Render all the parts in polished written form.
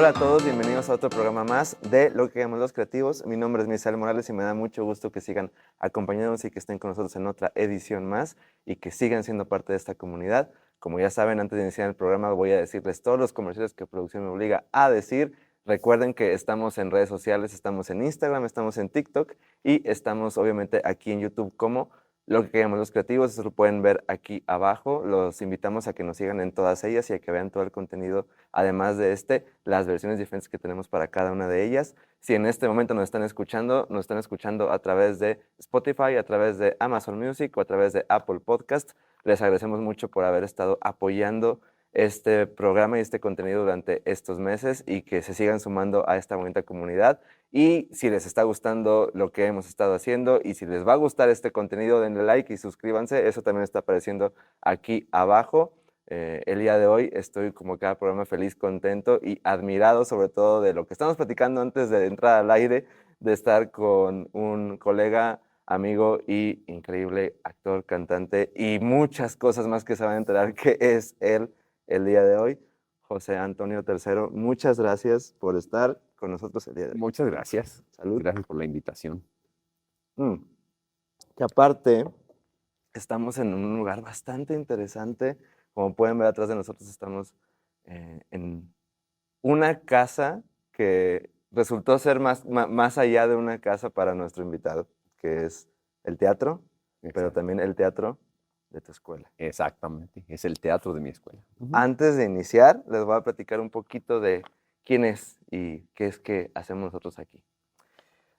Hola a todos, bienvenidos a otro programa más de Lo que llamamos Los Creativos. Mi nombre es Misael Morales y me da mucho gusto que sigan acompañándonos y que estén con nosotros en otra edición más y que sigan siendo parte de esta comunidad. Como ya saben, antes de iniciar el programa voy a decirles todos los comerciales que producción me obliga a decir. Recuerden que estamos en redes sociales, estamos en Instagram, estamos en TikTok y estamos obviamente aquí en YouTube como Lo que llamamos Los Creativos. Eso lo pueden ver aquí abajo. Los invitamos a que nos sigan en todas ellas y a que vean todo el contenido. Además de las versiones diferentes que tenemos para cada una de ellas. Si en este momento nos están escuchando a través de Spotify, a través de Amazon Music o a través de Apple Podcast, les agradecemos mucho por haber estado apoyando este programa y este contenido durante estos meses y que se sigan sumando a esta bonita comunidad. Y si les está gustando lo que hemos estado haciendo y si les va a gustar este contenido, denle like y suscríbanse. Eso también está apareciendo aquí abajo. El día de hoy estoy como cada programa feliz, contento y admirado sobre todo de lo que estamos platicando antes de entrar al aire, de estar con un colega, amigo y increíble actor, cantante y muchas cosas más que se van a enterar que es él el día de hoy, José Antonio Tercero. Muchas gracias por estar con nosotros el día de hoy. Muchas gracias. Salud. Gracias por la invitación. Que aparte, estamos en un lugar bastante interesante. Como pueden ver atrás de nosotros, estamos en una casa que resultó ser más allá de una casa para nuestro invitado, que es el teatro, pero también el teatro de tu escuela. Exactamente, es el teatro de mi escuela. Antes de iniciar, les voy a platicar un poquito de quién es y qué es que hacemos nosotros aquí.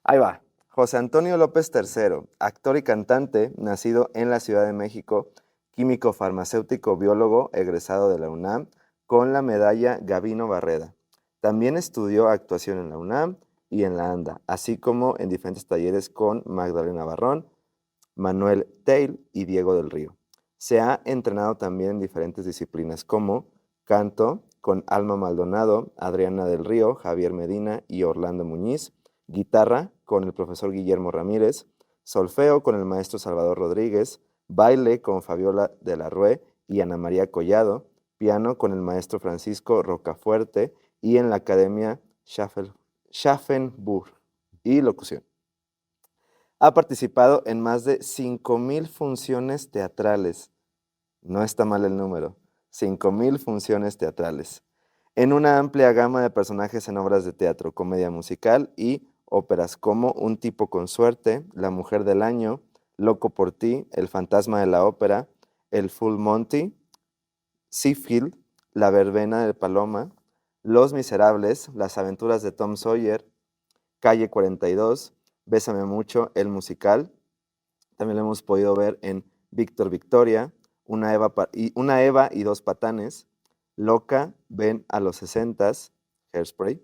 Ahí va. José Antonio López III, actor y cantante, nacido en la Ciudad de México, químico farmacéutico, biólogo, egresado de la UNAM, con la medalla Gavino Barreda. También estudió actuación en la UNAM y en la ANDA, así como en diferentes talleres con Magdalena Barrón, Manuel Teil y Diego del Río. Se ha entrenado también en diferentes disciplinas como canto con Alma Maldonado, Adriana del Río, Javier Medina y Orlando Muñiz, guitarra con el profesor Guillermo Ramírez, solfeo con el maestro Salvador Rodríguez, baile con Fabiola de la Rue y Ana María Collado, piano con el maestro Francisco Rocafuerte y en la Academia Schaffenburg y locución. Ha participado en más de 5,000 funciones teatrales. No está mal el número. 5,000 funciones teatrales. En una amplia gama de personajes en obras de teatro, comedia musical y óperas como Un tipo con suerte, La mujer del año, Loco por ti, El fantasma de la ópera, El Full Monty, Seafield, La verbena de Paloma, Los Miserables, Las aventuras de Tom Sawyer, Calle 42, Bésame mucho, el musical. También lo hemos podido ver en Víctor Victoria, Una Eva y dos patanes, Loca, Ven a los 60s, Hairspray,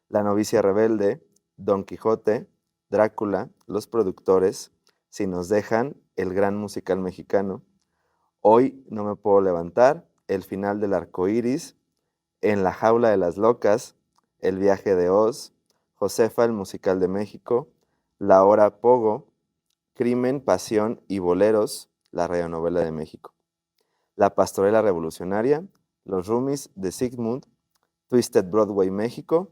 La novicia rebelde, Don Quijote, Drácula, Los productores, Si nos dejan, el gran musical mexicano, Hoy no me puedo levantar, El final del arco iris, En la jaula de las locas, El viaje de Oz, Josefa, el musical de México, La hora Pogo, Crimen, pasión y boleros, la radionovela de México, La pastorela revolucionaria, Los roomies de Sigmund, Twisted Broadway México,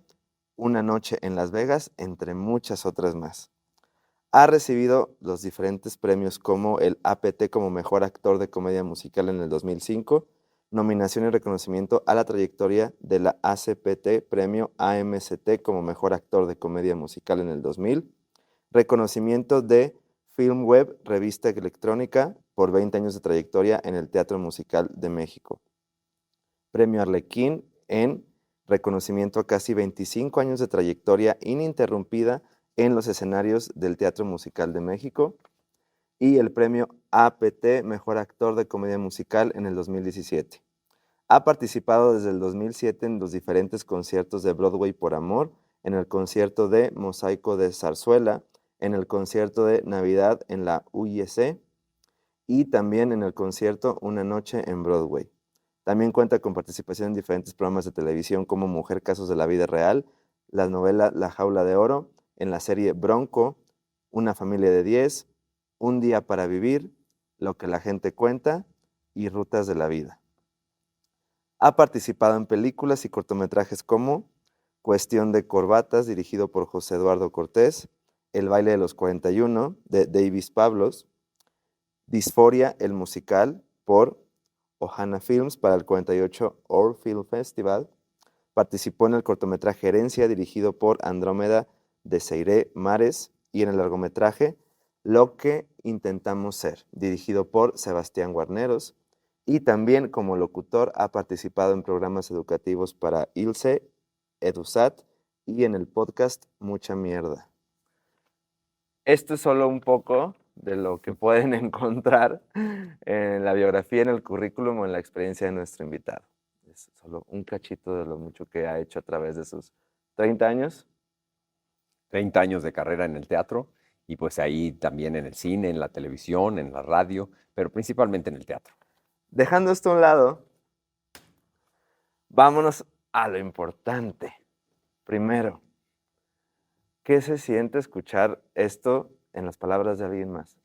Una noche en Las Vegas, entre muchas otras más. Ha recibido los diferentes premios como el APT como Mejor Actor de Comedia Musical en el 2005, nominación y reconocimiento a la trayectoria de la ACPT Premio AMCT como Mejor Actor de Comedia Musical en el 2000, reconocimiento de Film Web, revista electrónica, por 20 años de trayectoria en el Teatro Musical de México. Premio Arlequín en reconocimiento a casi 25 años de trayectoria ininterrumpida en los escenarios del Teatro Musical de México. Y el premio APT Mejor Actor de Comedia Musical en el 2017. Ha participado desde el 2007 en los diferentes conciertos de Broadway por Amor, en el concierto de Mosaico de Zarzuela, en el concierto de Navidad en la UIC y también en el concierto Una noche en Broadway. También cuenta con participación en diferentes programas de televisión como Mujer Casos de la Vida Real, la novela La Jaula de Oro, en la serie Bronco, Una familia de 10, Un día para vivir, Lo que la gente cuenta y Rutas de la vida. Ha participado en películas y cortometrajes como Cuestión de corbatas, dirigido por José Eduardo Cortés. El baile de los 41, de Davis Pablos. Disforia, el musical, por Ohana Films para el 48 Our Film Festival. Participó en el cortometraje Herencia, dirigido por Andrómeda de Seiré Mares, y en el largometraje Lo que intentamos ser, dirigido por Sebastián Guarneros. Y también como locutor ha participado en programas educativos para ILSE, EduSat y en el podcast Mucha Mierda. Esto es solo un poco de lo que pueden encontrar en la biografía, en el currículum o en la experiencia de nuestro invitado. Es solo un cachito de lo mucho que ha hecho a través de sus 30 años. 30 años de carrera en el teatro y pues ahí también en el cine, en la televisión, en la radio, pero principalmente en el teatro. Dejando esto a un lado, vámonos a lo importante. Primero, ¿qué se siente escuchar esto en las palabras de alguien más?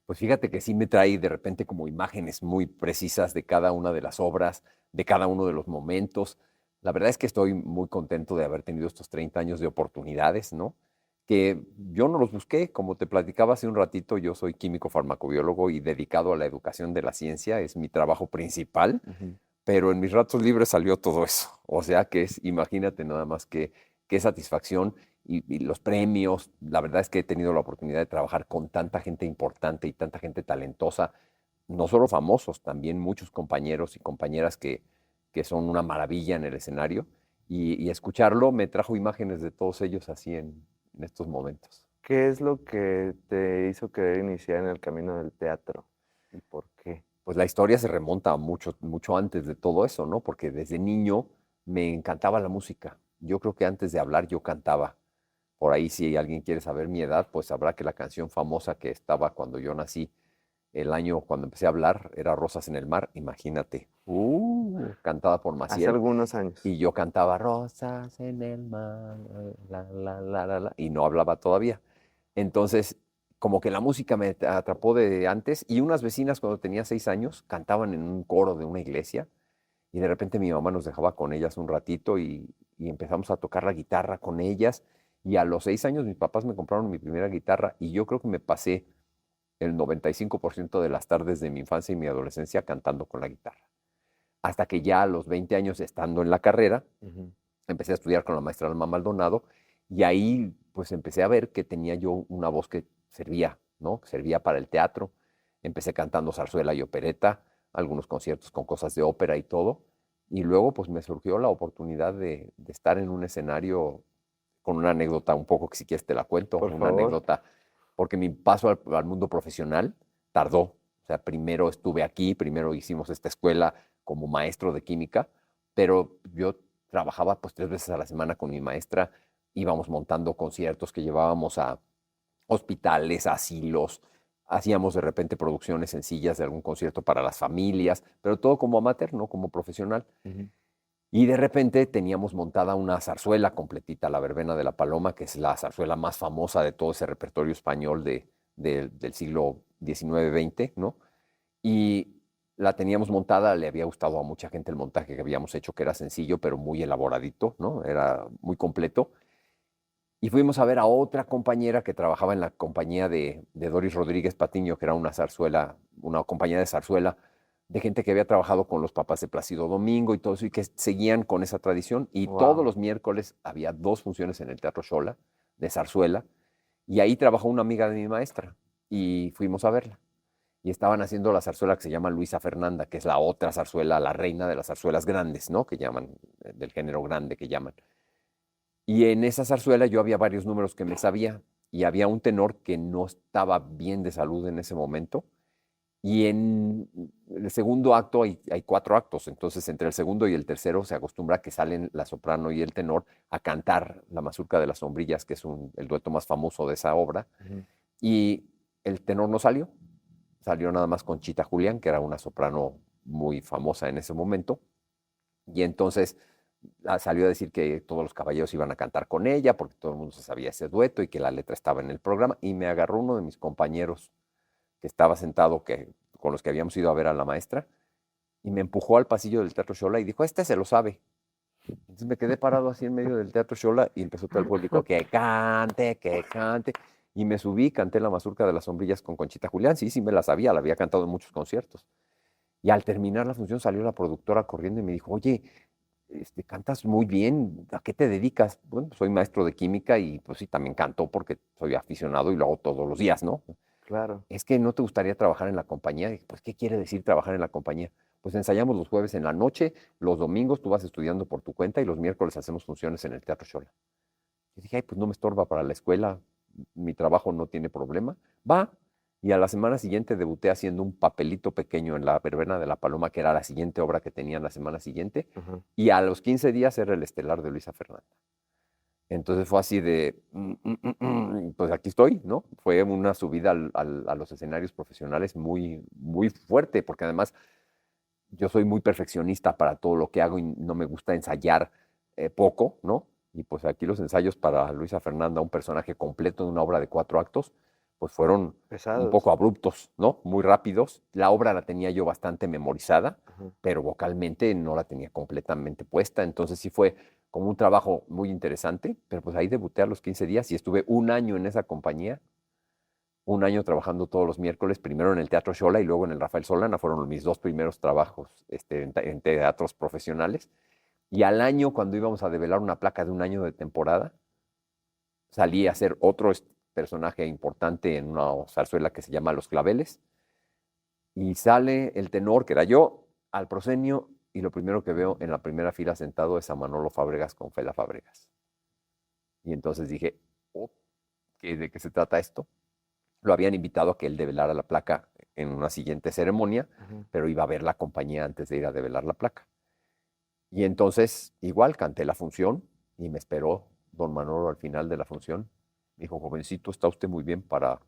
Pues fíjate que sí me trae de repente como imágenes muy precisas de cada una de las obras, de cada uno de los momentos. La verdad es que estoy muy contento de haber tenido estos 30 años de oportunidades, ¿no? Que yo no los busqué, como te platicaba hace un ratito, yo soy químico farmacobiólogo y dedicado a la educación de la ciencia, es mi trabajo principal, pero en mis ratos libres salió todo eso. O sea que es, imagínate nada más qué satisfacción y los premios. La verdad es que he tenido la oportunidad de trabajar con tanta gente importante y tanta gente talentosa, no solo famosos, también muchos compañeros y compañeras que son una maravilla en el escenario. Y escucharlo me trajo imágenes de todos ellos así en estos momentos. ¿Qué es lo que te hizo querer iniciar en el camino del teatro? ¿Y por qué? Pues la historia se remonta a mucho, mucho antes de todo eso, ¿no? Porque desde niño me encantaba la música. Yo creo que antes de hablar yo cantaba. Por ahí, si alguien quiere saber mi edad, pues sabrá que la canción famosa que estaba cuando yo nací, el año cuando empecé a hablar, era Rosas en el Mar, imagínate. Cantada por Hace Maciel. algunos años. Y yo cantaba Rosas en el mar, y no hablaba todavía. Entonces, como que la música me atrapó de antes y unas vecinas cuando tenía 6 años cantaban en un coro de una iglesia y de repente mi mamá nos dejaba con ellas un ratito y empezamos a tocar la guitarra con ellas y a los 6 años mis papás me compraron mi primera guitarra y yo creo que me pasé el 95% de las tardes de mi infancia y mi adolescencia cantando con la guitarra. Hasta que ya a los 20 años estando en la carrera, empecé a estudiar con la maestra Alma Maldonado y ahí pues empecé a ver que tenía yo una voz que servía, ¿no? Que servía para el teatro. Empecé cantando zarzuela y opereta, algunos conciertos con cosas de ópera y todo. Y luego pues me surgió la oportunidad de estar en un escenario con una anécdota un poco que si quieres te la cuento, Por una favor. anécdota, porque mi paso al mundo profesional tardó. O sea, primero estuve aquí, primero hicimos esta escuela como maestro de química, pero yo trabajaba pues 3 veces a la semana con mi maestra, íbamos montando conciertos que llevábamos a hospitales, asilos, hacíamos de repente producciones sencillas de algún concierto para las familias, pero todo como amateur, no como profesional. Y de repente teníamos montada una zarzuela completita, La Verbena de la Paloma, que es la zarzuela más famosa de todo ese repertorio español del siglo XIX-XX, ¿no? Y la teníamos montada, le había gustado a mucha gente el montaje que habíamos hecho, que era sencillo, pero muy elaboradito, ¿no? Era muy completo. Y fuimos a ver a otra compañera que trabajaba en la compañía de Doris Rodríguez Patiño, que era una zarzuela, una compañía de zarzuela, de gente que había trabajado con los papás de Plácido Domingo y todo eso, y que seguían con esa tradición. Y todos los miércoles había 2 funciones en el Teatro Xola de zarzuela, y ahí trabajó una amiga de mi maestra, y fuimos a verla. Y estaban haciendo la zarzuela que se llama Luisa Fernanda, que es la otra zarzuela, la reina de las zarzuelas grandes, ¿no? Que llaman, del género grande que llaman. Y en esa zarzuela yo había varios números que me sabía, y había un tenor que no estaba bien de salud en ese momento. Y en el segundo acto hay 4 actos, entonces entre el segundo y el tercero se acostumbra que salen la soprano y el tenor a cantar la mazurca de las sombrillas, que es el dueto más famoso de esa obra. Y el tenor no salió, salió nada más Conchita Julián, que era una soprano muy famosa en ese momento. Y entonces salió a decir que todos los caballeros iban a cantar con ella, porque todo el mundo se sabía ese dueto y que la letra estaba en el programa. Y me agarró uno de mis compañeros que estaba sentado, con los que habíamos ido a ver a la maestra, y me empujó al pasillo del Teatro Xola y dijo, este se lo sabe. Entonces me quedé parado así en medio del Teatro Xola y empezó todo el público que cante, que cante. Y me subí, canté la mazurca de las sombrillas con Conchita Julián. Sí, sí me la sabía, la había cantado en muchos conciertos. Y al terminar la función salió la productora corriendo y me dijo, oye, cantas muy bien, ¿a qué te dedicas? Bueno, pues soy maestro de química y pues sí, también canto porque soy aficionado y lo hago todos los días, ¿no? Claro. Es que no te gustaría trabajar en la compañía. Dije, pues, ¿qué quiere decir trabajar en la compañía? Pues ensayamos los jueves en la noche, los domingos tú vas estudiando por tu cuenta y los miércoles hacemos funciones en el Teatro Xola. Y dije, ay, pues no me estorba para la escuela, mi trabajo no tiene problema. Va. Y a la semana siguiente debuté haciendo un papelito pequeño en La Verbena de la Paloma, que era la siguiente obra que tenía la semana siguiente. Ajá. Y a los 15 días era el estelar de Luisa Fernanda. Entonces fue así de, pues aquí estoy, ¿no? Fue una subida a los escenarios profesionales muy, muy fuerte, porque además yo soy muy perfeccionista para todo lo que hago y no me gusta ensayar poco, ¿no? Y pues aquí los ensayos para Luisa Fernanda, un personaje completo de una obra de 4 actos, pues fueron un Pesados. poco abruptos, ¿no? Muy rápidos. La obra la tenía yo bastante memorizada, Ajá. pero vocalmente no la tenía completamente puesta, entonces sí fue como un trabajo muy interesante, pero pues ahí debuté a los 15 días y estuve un año en esa compañía, un año trabajando todos los miércoles, primero en el Teatro Xola y luego en el Rafael Solana, fueron mis 2 primeros trabajos en teatros profesionales. Y al año, cuando íbamos a develar una placa de un año de temporada, salí a ser otro personaje importante en una zarzuela que se llama Los Claveles, y sale el tenor, que era yo, al proscenio, y lo primero que veo en la primera fila sentado es a Manolo Fábregas con Fela Fábregas. Y entonces dije, oh, ¿de qué se trata esto? Lo habían invitado a que él develara la placa en una siguiente ceremonia, Ajá. pero iba a ver la compañía antes de ir a develar la placa. Y entonces, igual, canté la función y me esperó don Manolo al final de la función. Me dijo, jovencito, está usted muy bien para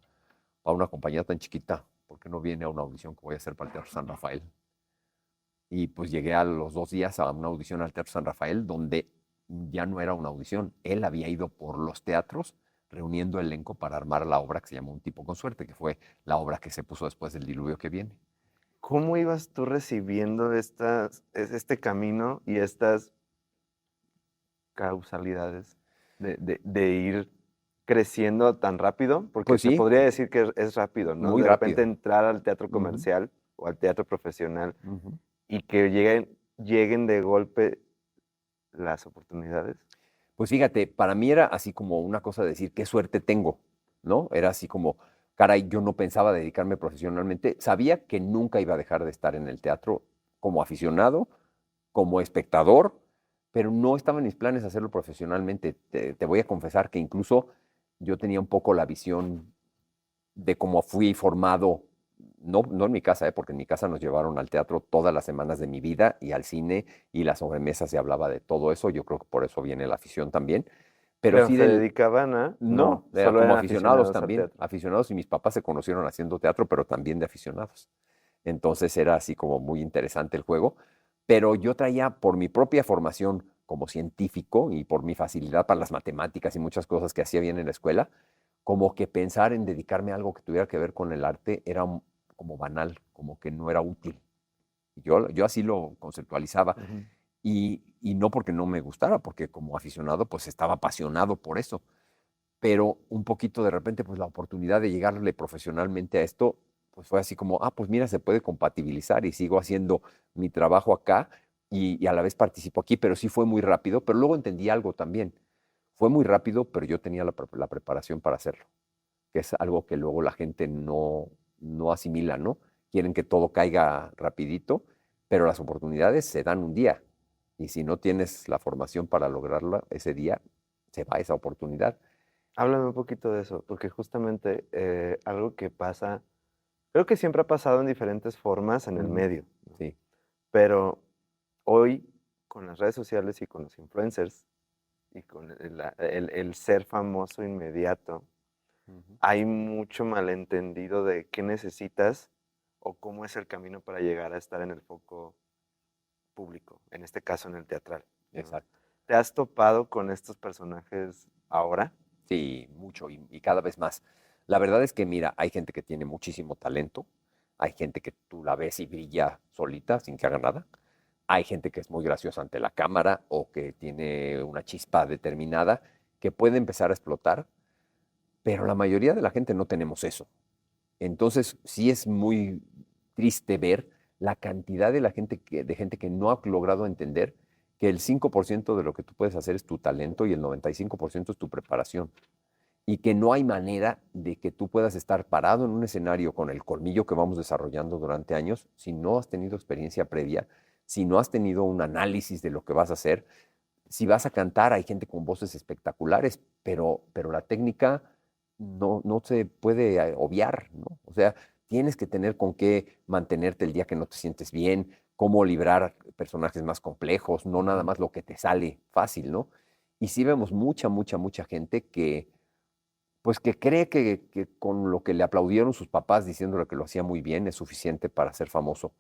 una compañía tan chiquita. ¿Por qué no viene a una audición que voy a hacer para el Teatro San Rafael? Y pues llegué a los 2 días a una audición al Teatro San Rafael, donde ya no era una audición. Él había ido por los teatros reuniendo elenco para armar la obra que se llamó Un tipo con suerte, que fue la obra que se puso después del diluvio que viene. ¿Cómo ibas tú recibiendo este camino y estas causalidades de ir creciendo tan rápido? Porque Pues se sí, podría decir que es rápido, ¿no? muy De repente rápido. entrar al teatro Ujú, comercial o al teatro profesional ujú. y que lleguen de golpe las oportunidades. Pues fíjate, para mí era así como una cosa de decir, qué suerte tengo, ¿no? Era así como, caray, yo no pensaba dedicarme profesionalmente. Sabía que nunca iba a dejar de estar en el teatro como aficionado, como espectador, pero no estaba en mis planes hacerlo profesionalmente. Te voy a confesar que incluso yo tenía un poco la visión de cómo fui formado, no en mi casa, porque en mi casa nos llevaron al teatro todas las semanas de mi vida y al cine y las sobremesas se hablaba de todo eso. Yo creo que por eso viene la afición también. Pero Pero sí se del, dedicaban a, no, no, era solo como eran aficionados aficionados al también, teatro. aficionados y mis papás se conocieron haciendo teatro, pero también de aficionados. Entonces era así como muy interesante el juego, pero yo traía por mi propia formación como científico y por mi facilidad para las matemáticas y muchas cosas que hacía bien en la escuela, como que pensar en dedicarme a algo que tuviera que ver con el arte era como banal, como que no era útil. Yo así lo conceptualizaba Ujú. y no porque no me gustara, porque como aficionado pues estaba apasionado por eso, pero un poquito de repente, pues la oportunidad de llegarle profesionalmente a esto, pues fue así como, pues mira, se puede compatibilizar y sigo haciendo mi trabajo acá y a la vez participo aquí, pero sí fue muy rápido, pero luego entendí algo también. Fue muy rápido, pero yo tenía la preparación para hacerlo, que es algo que luego la gente no asimila, ¿no? Quieren que todo caiga rapidito, pero las oportunidades se dan un día. Y si no tienes la formación para lograrla ese día, se va esa oportunidad. Háblame un poquito de eso, porque justamente algo que pasa, creo que siempre ha pasado en diferentes formas en el Ujú. medio, ¿no? Sí. Pero hoy, con las redes sociales y con los influencers y con el ser famoso inmediato, Ujú. hay mucho malentendido de qué necesitas o cómo es el camino para llegar a estar en el foco público, en este caso en el teatral, ¿no? Exacto. ¿Te has topado con estos personajes ahora? Sí, mucho y cada vez más. La verdad es que, mira, hay gente que tiene muchísimo talento, hay gente que tú la ves y brilla solita sin que haga nada, Hay gente que es muy graciosa ante la cámara o que tiene una chispa determinada que puede empezar a explotar, pero la mayoría de la gente no tenemos eso. Entonces, sí es muy triste ver la cantidad de gente que no ha logrado entender que el 5% de lo que tú puedes hacer es tu talento y el 95% es tu preparación. Y que no hay manera de que tú puedas estar parado en un escenario con el colmillo que vamos desarrollando durante años si no has tenido experiencia previa, si no has tenido un análisis de lo que vas a hacer. Si vas a cantar, hay gente con voces espectaculares, pero la técnica no se puede obviar, ¿no? O sea, tienes que tener con qué mantenerte el día que no te sientes bien, cómo librar personajes más complejos, no nada más lo que te sale fácil, ¿no? Y sí vemos mucha gente que, pues que cree que con lo que le aplaudieron sus papás diciéndole que lo hacía muy bien es suficiente para ser famoso.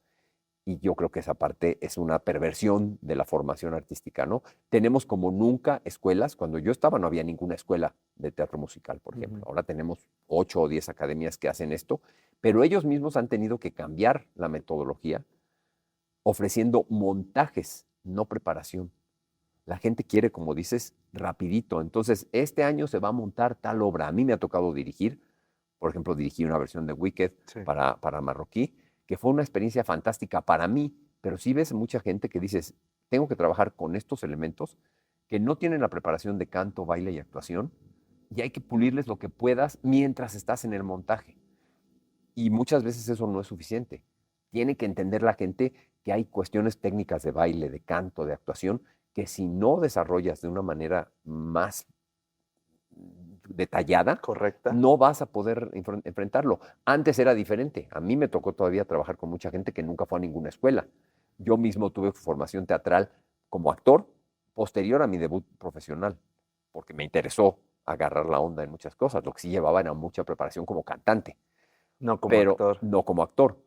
Y yo creo que esa parte es una perversión de la formación artística, ¿no? Tenemos como nunca escuelas. Cuando yo estaba no había ninguna escuela de teatro musical, por ejemplo. Ahora tenemos 8 o 10 academias que hacen esto, pero ellos mismos han tenido que cambiar la metodología ofreciendo montajes, no preparación. La gente quiere, como dices, rapidito. Entonces, este año se va a montar tal obra. A mí me ha tocado dirigir, por ejemplo, dirigí una versión de Wicked Sí. para Marroquí, que fue una experiencia fantástica para mí, pero sí ves mucha gente que dices, tengo que trabajar con estos elementos que no tienen la preparación de canto, baile y actuación, y hay que pulirles lo que puedas mientras estás en el montaje. Y muchas veces eso no es suficiente. Tiene que entender la gente que hay cuestiones técnicas de baile, de canto, de actuación, que si no desarrollas de una manera más detallada, Correcta. no vas a poder enfrentarlo. Antes era diferente. A mí me tocó todavía trabajar con mucha gente que nunca fue a ninguna escuela. Yo mismo tuve formación teatral como actor posterior a mi debut profesional, porque me interesó agarrar la onda en muchas cosas. Lo que sí llevaba era mucha preparación como cantante, No como pero actor. no como actor.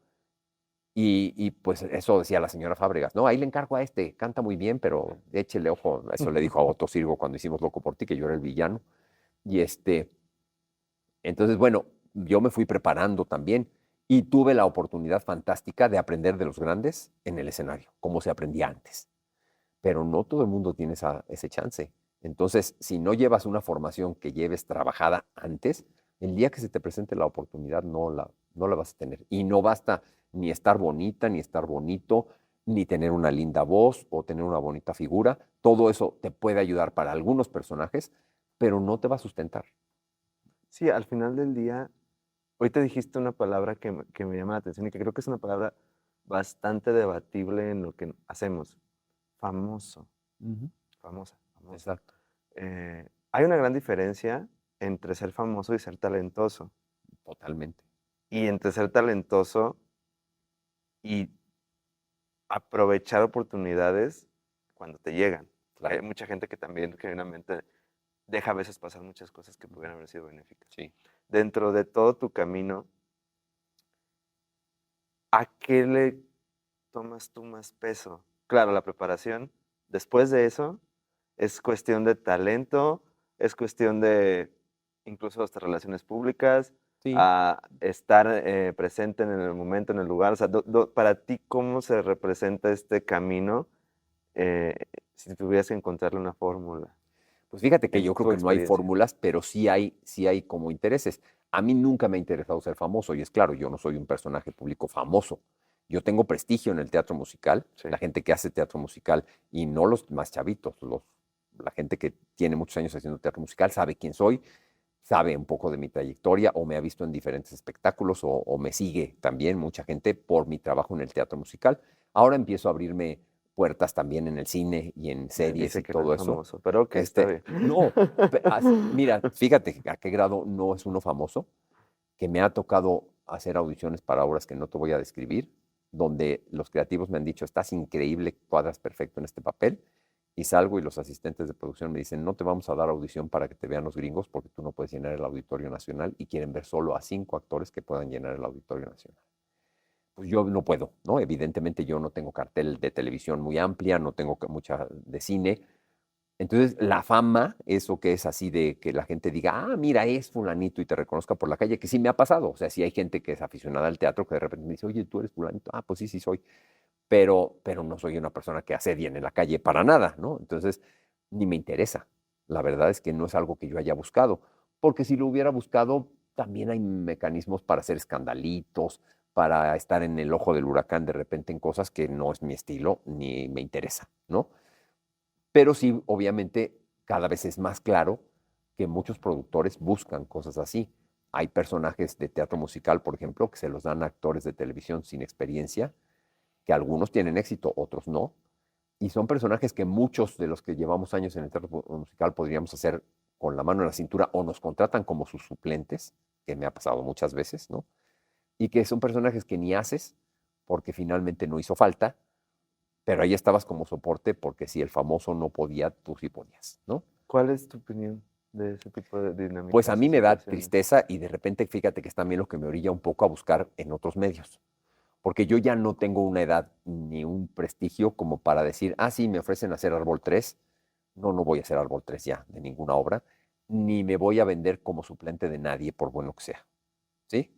Y pues eso decía la señora Fábregas, no, ahí le encargo a este, canta muy bien, pero échele ojo. Eso le dijo a Otto Sirgo cuando hicimos Loco por ti, que yo era el villano. Y entonces, bueno, yo me fui preparando también y tuve la oportunidad fantástica de aprender de los grandes en el escenario, como se aprendía antes. Pero no todo el mundo tiene ese chance. Entonces, si no llevas una formación que lleves trabajada antes, el día que se te presente la oportunidad no la vas a tener. Y no basta ni estar bonita, ni estar bonito, ni tener una linda voz o tener una bonita figura. Todo eso te puede ayudar para algunos personajes, pero no te va a sustentar. Sí, al final del día, hoy te dijiste una palabra que me llama la atención y que creo que es una palabra bastante debatible en lo que hacemos. Famoso. Famosa. Exacto. Hay una gran diferencia entre ser famoso y ser talentoso. Totalmente. Y entre ser talentoso y aprovechar oportunidades cuando te llegan. Claro. Hay mucha gente que también genuinamente deja a veces pasar muchas cosas que pudieran haber sido benéficas. Sí. Dentro de todo tu camino, ¿a qué le tomas tú más peso? Claro, la preparación. Después de eso, es cuestión de talento, es cuestión de incluso hasta relaciones públicas, Sí. a estar presente en el momento, en el lugar. O sea, para ti, ¿cómo se representa este camino si tuvieras que encontrarle una fórmula? Pues fíjate que En yo creo tu que no hay experiencia. fórmulas, pero sí hay como intereses. A mí nunca me ha interesado ser famoso y es claro, yo no soy un personaje público famoso. Yo tengo prestigio en el teatro musical, Sí. la gente que hace teatro musical y no los más chavitos, la gente que tiene muchos años haciendo teatro musical sabe quién soy, sabe un poco de mi trayectoria o me ha visto en diferentes espectáculos o me sigue también mucha gente por mi trabajo en el teatro musical. Ahora empiezo a abrirme puertas también en el cine y en series Dice y que no todo es eso. famoso, pero ok, está bien. No, mira, fíjate a qué grado no es uno famoso, que me ha tocado hacer audiciones para obras que no te voy a describir, donde los creativos me han dicho, estás increíble, cuadras perfecto en este papel, y salgo y los asistentes de producción me dicen, no te vamos a dar audición para que te vean los gringos porque tú no puedes llenar el Auditorio Nacional y quieren ver solo a 5 actores que puedan llenar el Auditorio Nacional. Pues yo no puedo, ¿no? Evidentemente yo no tengo cartel de televisión muy amplia, no tengo mucha de cine. Entonces, la fama, eso que es así de que la gente diga, ah, mira, es fulanito y te reconozca por la calle, que sí me ha pasado. O sea, sí hay gente que es aficionada al teatro que de repente me dice, oye, tú eres fulanito. Ah, pues sí, sí soy. pero no soy una persona que asedie en la calle para nada, ¿no? Entonces, ni me interesa. La verdad es que no es algo que yo haya buscado, porque si lo hubiera buscado, también hay mecanismos para hacer escandalitos, para estar en el ojo del huracán de repente en cosas que no es mi estilo ni me interesa, ¿no? Pero sí, obviamente, cada vez es más claro que muchos productores buscan cosas así. Hay personajes de teatro musical, por ejemplo, que se los dan a actores de televisión sin experiencia, que algunos tienen éxito, otros no. Y son personajes que muchos de los que llevamos años en el teatro musical podríamos hacer con la mano en la cintura o nos contratan como sus suplentes, que me ha pasado muchas veces, ¿no? Y que son personajes que ni haces porque finalmente no hizo falta, pero ahí estabas como soporte porque si el famoso no podía, tú sí podías, ¿no? ¿Cuál es tu opinión de ese tipo de Pues a dinámicas o mí me da situaciones? tristeza y de repente fíjate que es también lo que me orilla un poco a buscar en otros medios, porque yo ya no tengo una edad ni un prestigio como para decir, ah, sí, me ofrecen hacer Árbol 3, no, no voy a hacer Árbol 3 ya, de ninguna obra, ni me voy a vender como suplente de nadie, por bueno que sea, ¿sí?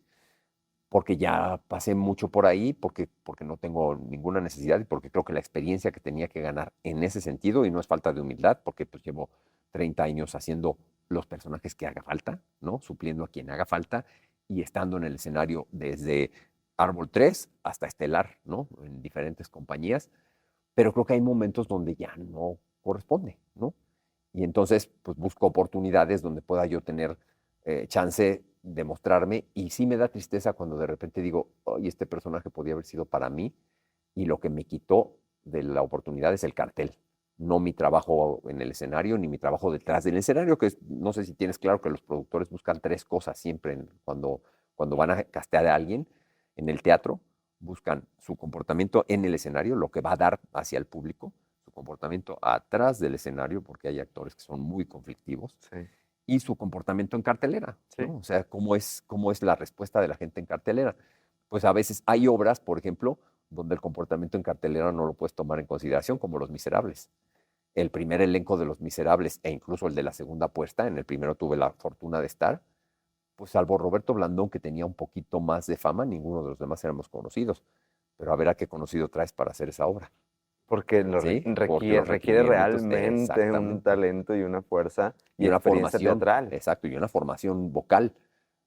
Porque ya pasé mucho por ahí, porque no tengo ninguna necesidad y porque creo que la experiencia que tenía que ganar en ese sentido, y no es falta de humildad, porque pues llevo 30 años haciendo los personajes que haga falta, ¿no? Supliendo a quien haga falta y estando en el escenario desde Árbol 3 hasta Estelar, ¿no? En diferentes compañías, pero creo que hay momentos donde ya no corresponde, ¿no? Y entonces, pues busco oportunidades donde pueda yo tener chance de mostrarme. Y sí me da tristeza cuando de repente digo, oye, este personaje podía haber sido para mí. Y lo que me quitó de la oportunidad es el cartel. No mi trabajo en el escenario, ni mi trabajo detrás del escenario, que no sé si tienes claro que los productores buscan tres cosas siempre cuando van a castear a alguien en el teatro. Buscan su comportamiento en el escenario, lo que va a dar hacia el público, su comportamiento atrás del escenario, porque hay actores que son muy conflictivos, Sí, y su comportamiento en cartelera, sí. ¿no? O sea, cómo es la respuesta de la gente en cartelera. Pues a veces hay obras, por ejemplo, donde el comportamiento en cartelera no lo puedes tomar en consideración, como Los Miserables. El primer elenco de Los Miserables e incluso el de la segunda puesta, en el primero tuve la fortuna de estar, pues salvo Roberto Blandón, que tenía un poquito más de fama, ninguno de los demás éramos conocidos. Pero a ver a qué conocido traes para hacer esa obra, Porque ¿sí? Porque requiere, los requiere requerimientos, realmente un exactamente. talento y una fuerza Y y una experiencia formación, teatral. exacto, y una formación vocal,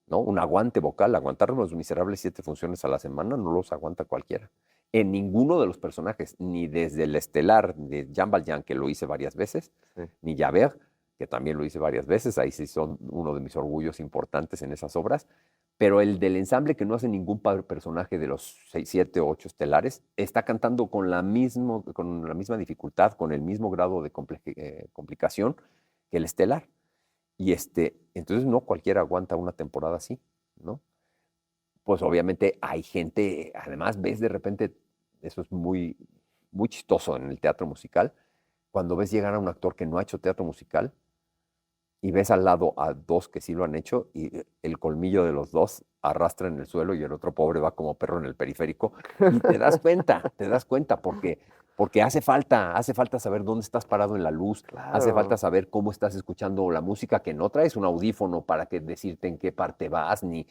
¿no? Un aguante vocal. Aguantar Los Miserables 7 funciones a la semana no los aguanta cualquiera. En ninguno de los personajes, ni desde el estelar de Jean Valjean, que lo hice varias veces, Sí. ni Javert, que también lo hice varias veces, ahí sí son uno de mis orgullos importantes en esas obras, pero el del ensamble que no hace ningún personaje de los 6, 7 o 8 estelares, está cantando con la misma dificultad, con el mismo grado de complicación que el estelar. Y entonces no cualquiera aguanta una temporada así, ¿no? Pues obviamente hay gente, además ves de repente, eso es muy, muy chistoso en el teatro musical, cuando ves llegar a un actor que no ha hecho teatro musical y ves al lado a dos que sí lo han hecho y el colmillo de los dos arrastra en el suelo y el otro pobre va como perro en el periférico y te das cuenta porque hace falta saber dónde estás parado en la luz, hace falta Claro. saber cómo estás escuchando la música, que no traes un audífono para decirte en qué parte vas, ni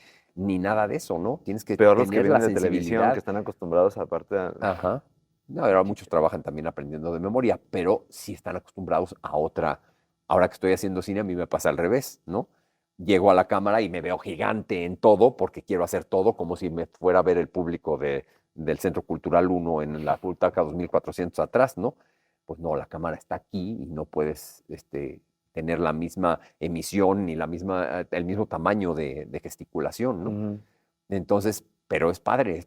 nada de eso, ¿no? Tienes que Peor los que tener la vienen de televisión, que sensibilidad. están acostumbrados aparte a... Ajá. No, ahora muchos trabajan también aprendiendo de memoria, pero sí están acostumbrados a otra. Ahora que estoy haciendo cine, a mí me pasa al revés, ¿no? Llego a la cámara y me veo gigante en todo porque quiero hacer todo como si me fuera a ver el público del Centro Cultural 1 en la Butaca 2400 atrás, ¿no? Pues no, la cámara está aquí y no puedes tener la misma emisión ni el mismo tamaño de gesticulación, ¿no? Ujú. Entonces, pero es padre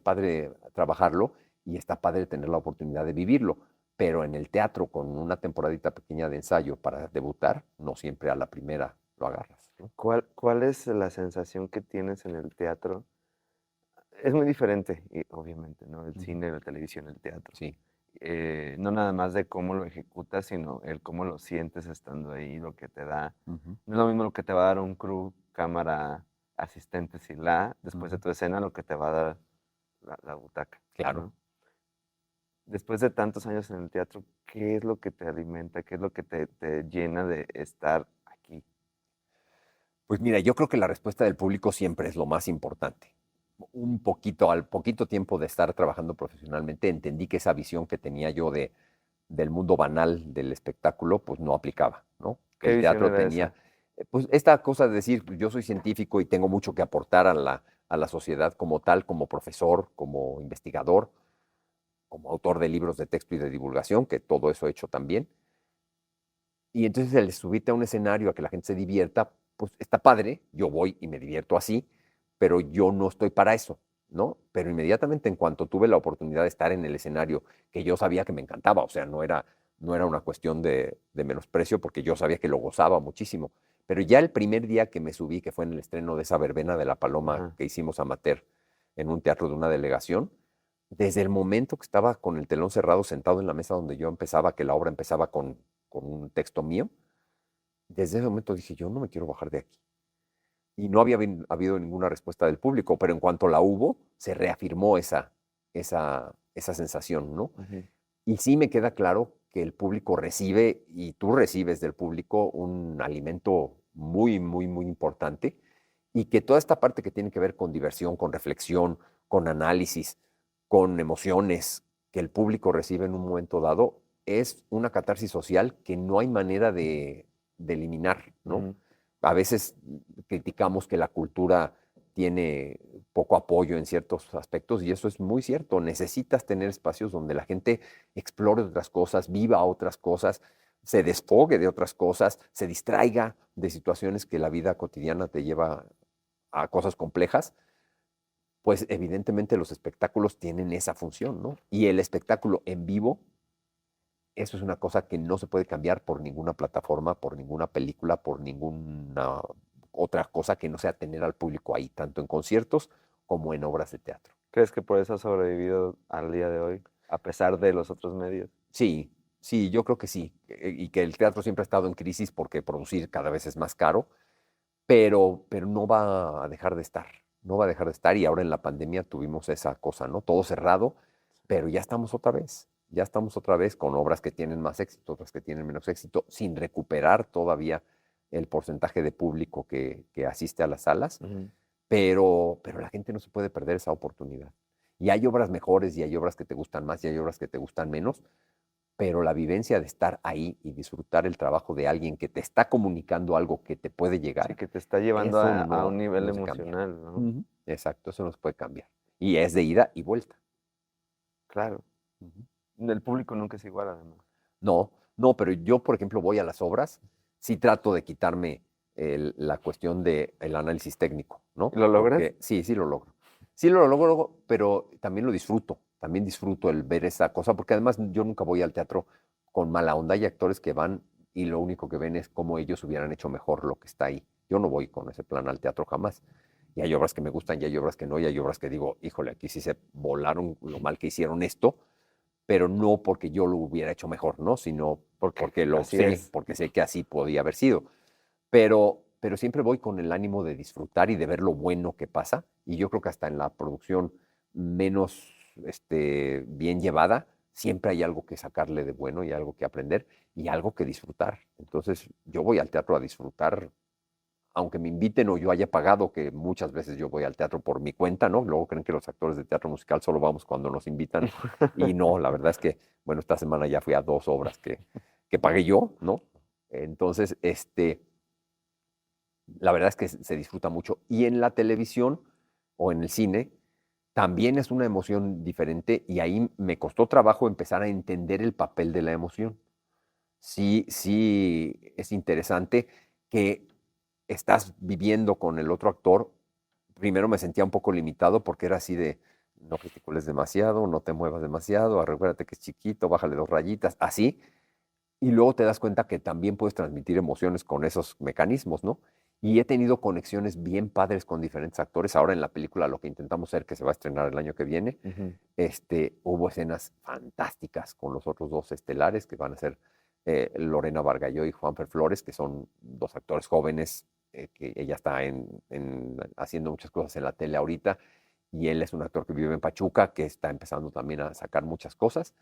trabajarlo y está padre tener la oportunidad de vivirlo. Pero en el teatro, con una temporadita pequeña de ensayo para debutar, no siempre a la primera lo agarras, ¿no? ¿Cuál es la sensación que tienes en el teatro? Es muy diferente, y obviamente, ¿no? El Ujú. cine, la televisión, el teatro. Sí. No nada más de cómo lo ejecutas, sino el cómo lo sientes estando ahí, lo que te da. Ujú, No es lo mismo lo que te va a dar un crew, cámara, asistentes y después de ujú. tu escena, lo que te va a dar la butaca, Claro. ¿no? Después de tantos años en el teatro, ¿qué es lo que te alimenta? ¿Qué es lo que te llena de estar aquí? Pues mira, yo creo que la respuesta del público siempre es lo más importante. un poquito, al poquito tiempo de estar trabajando profesionalmente, entendí que esa visión que tenía yo del mundo banal del espectáculo, pues no aplicaba, ¿no? Que ¿Qué el visión teatro era tenía, esa? pues esta cosa de decir, yo soy científico y tengo mucho que aportar a la sociedad como tal, como profesor, como investigador, como autor de libros de texto y de divulgación, que todo eso he hecho también. Y entonces el subirte a un escenario a que la gente se divierta, pues está padre, yo voy y me divierto así, pero yo no estoy para eso, ¿no? Pero inmediatamente en cuanto tuve la oportunidad de estar en el escenario, que yo sabía que me encantaba, o sea, no era una cuestión de menosprecio, porque yo sabía que lo gozaba muchísimo, pero ya el primer día que me subí, que fue en el estreno de esa verbena de la Paloma Ajá. que hicimos amateur en un teatro de una delegación, desde el momento que estaba con el telón cerrado, sentado en la mesa donde yo empezaba, que la obra empezaba con un texto mío, desde ese momento dije, yo no me quiero bajar de aquí. Y no había habido ninguna respuesta del público, pero en cuanto la hubo, se reafirmó esa sensación, ¿no? Ujú. Y sí me queda claro que el público recibe, y tú recibes del público, un alimento muy, muy, muy importante, y que toda esta parte que tiene que ver con diversión, con reflexión, con análisis, con emociones que el público recibe en un momento dado, es una catarsis social que no hay manera de eliminar, ¿no? Ujú. A veces criticamos que la cultura tiene poco apoyo en ciertos aspectos y eso es muy cierto. Necesitas tener espacios donde la gente explore otras cosas, viva otras cosas, se desfogue de otras cosas, se distraiga de situaciones que la vida cotidiana te lleva a cosas complejas. Pues evidentemente los espectáculos tienen esa función, ¿no? Y el espectáculo en vivo, eso es una cosa que no se puede cambiar por ninguna plataforma, por ninguna película, por ninguna otra cosa que no sea tener al público ahí, tanto en conciertos como en obras de teatro. ¿Crees que por eso ha sobrevivido al día de hoy, a pesar de los otros medios? Sí, sí, yo creo que sí. Y que el teatro siempre ha estado en crisis porque producir cada vez es más caro, pero no va a dejar de estar, no va a dejar de estar. Y ahora en la pandemia tuvimos esa cosa, ¿no? Todo cerrado, pero ya estamos otra vez con obras que tienen más éxito, otras que tienen menos éxito, sin recuperar todavía el porcentaje de público que asiste a las salas, Ujú. pero la gente no se puede perder esa oportunidad. Y hay obras mejores y hay obras que te gustan más y hay obras que te gustan menos, pero la vivencia de estar ahí y disfrutar el trabajo de alguien que te está comunicando algo que te puede Sí, llegar, que te está llevando eso a un nivel no se cambia. emocional, ¿no? Ujú. Exacto, eso no se puede cambiar. Y es de ida y vuelta. Claro. Ujú. El público nunca es igual, además. No, no, pero yo, por ejemplo, voy a las obras, sí trato de quitarme la cuestión del análisis técnico, ¿no? ¿Lo logras? Porque sí, sí lo logro. Sí lo logro, pero también lo disfruto. También disfruto el ver esa cosa, porque además yo nunca voy al teatro con mala onda. Hay actores que van y lo único que ven es cómo ellos hubieran hecho mejor lo que está ahí. Yo no voy con ese plan al teatro jamás. Y hay obras que me gustan y hay obras que no, y hay obras que digo, híjole, aquí sí se volaron lo mal que hicieron esto, pero no porque yo lo hubiera hecho mejor, ¿no? Sino porque lo Así sé, es. porque sé que así podía haber sido. Pero siempre voy con el ánimo de disfrutar y de ver lo bueno que pasa. Y yo creo que hasta en la producción menos bien llevada, siempre hay algo que sacarle de bueno y algo que aprender y algo que disfrutar. Entonces, yo voy al teatro a disfrutar aunque me inviten o yo haya pagado, que muchas veces yo voy al teatro por mi cuenta, ¿no? Luego creen que los actores de teatro musical solo vamos cuando nos invitan. Y no, la verdad es que, bueno, esta semana ya fui a 2 obras que pagué yo, ¿no? Entonces, la verdad es que se disfruta mucho. Y en la televisión o en el cine también es una emoción diferente y ahí me costó trabajo empezar a entender el papel de la emoción. Sí, sí, es interesante que estás viviendo con el otro actor. Primero me sentía un poco limitado porque era así de, no gesticules demasiado, no te muevas demasiado, recuérdate que es chiquito, bájale 2 rayitas, así. Y luego te das cuenta que también puedes transmitir emociones con esos mecanismos, ¿no? Y he tenido conexiones bien padres con diferentes actores. Ahora en la película Lo que intentamos ser, que se va a estrenar el año que viene, Ujú. hubo escenas fantásticas con los otros dos estelares, que van a ser Lorena Bargalló y Juanfer Flores, que son dos actores jóvenes, que ella está haciendo muchas cosas en la tele ahorita, y él es un actor que vive en Pachuca, que está empezando también a sacar muchas cosas.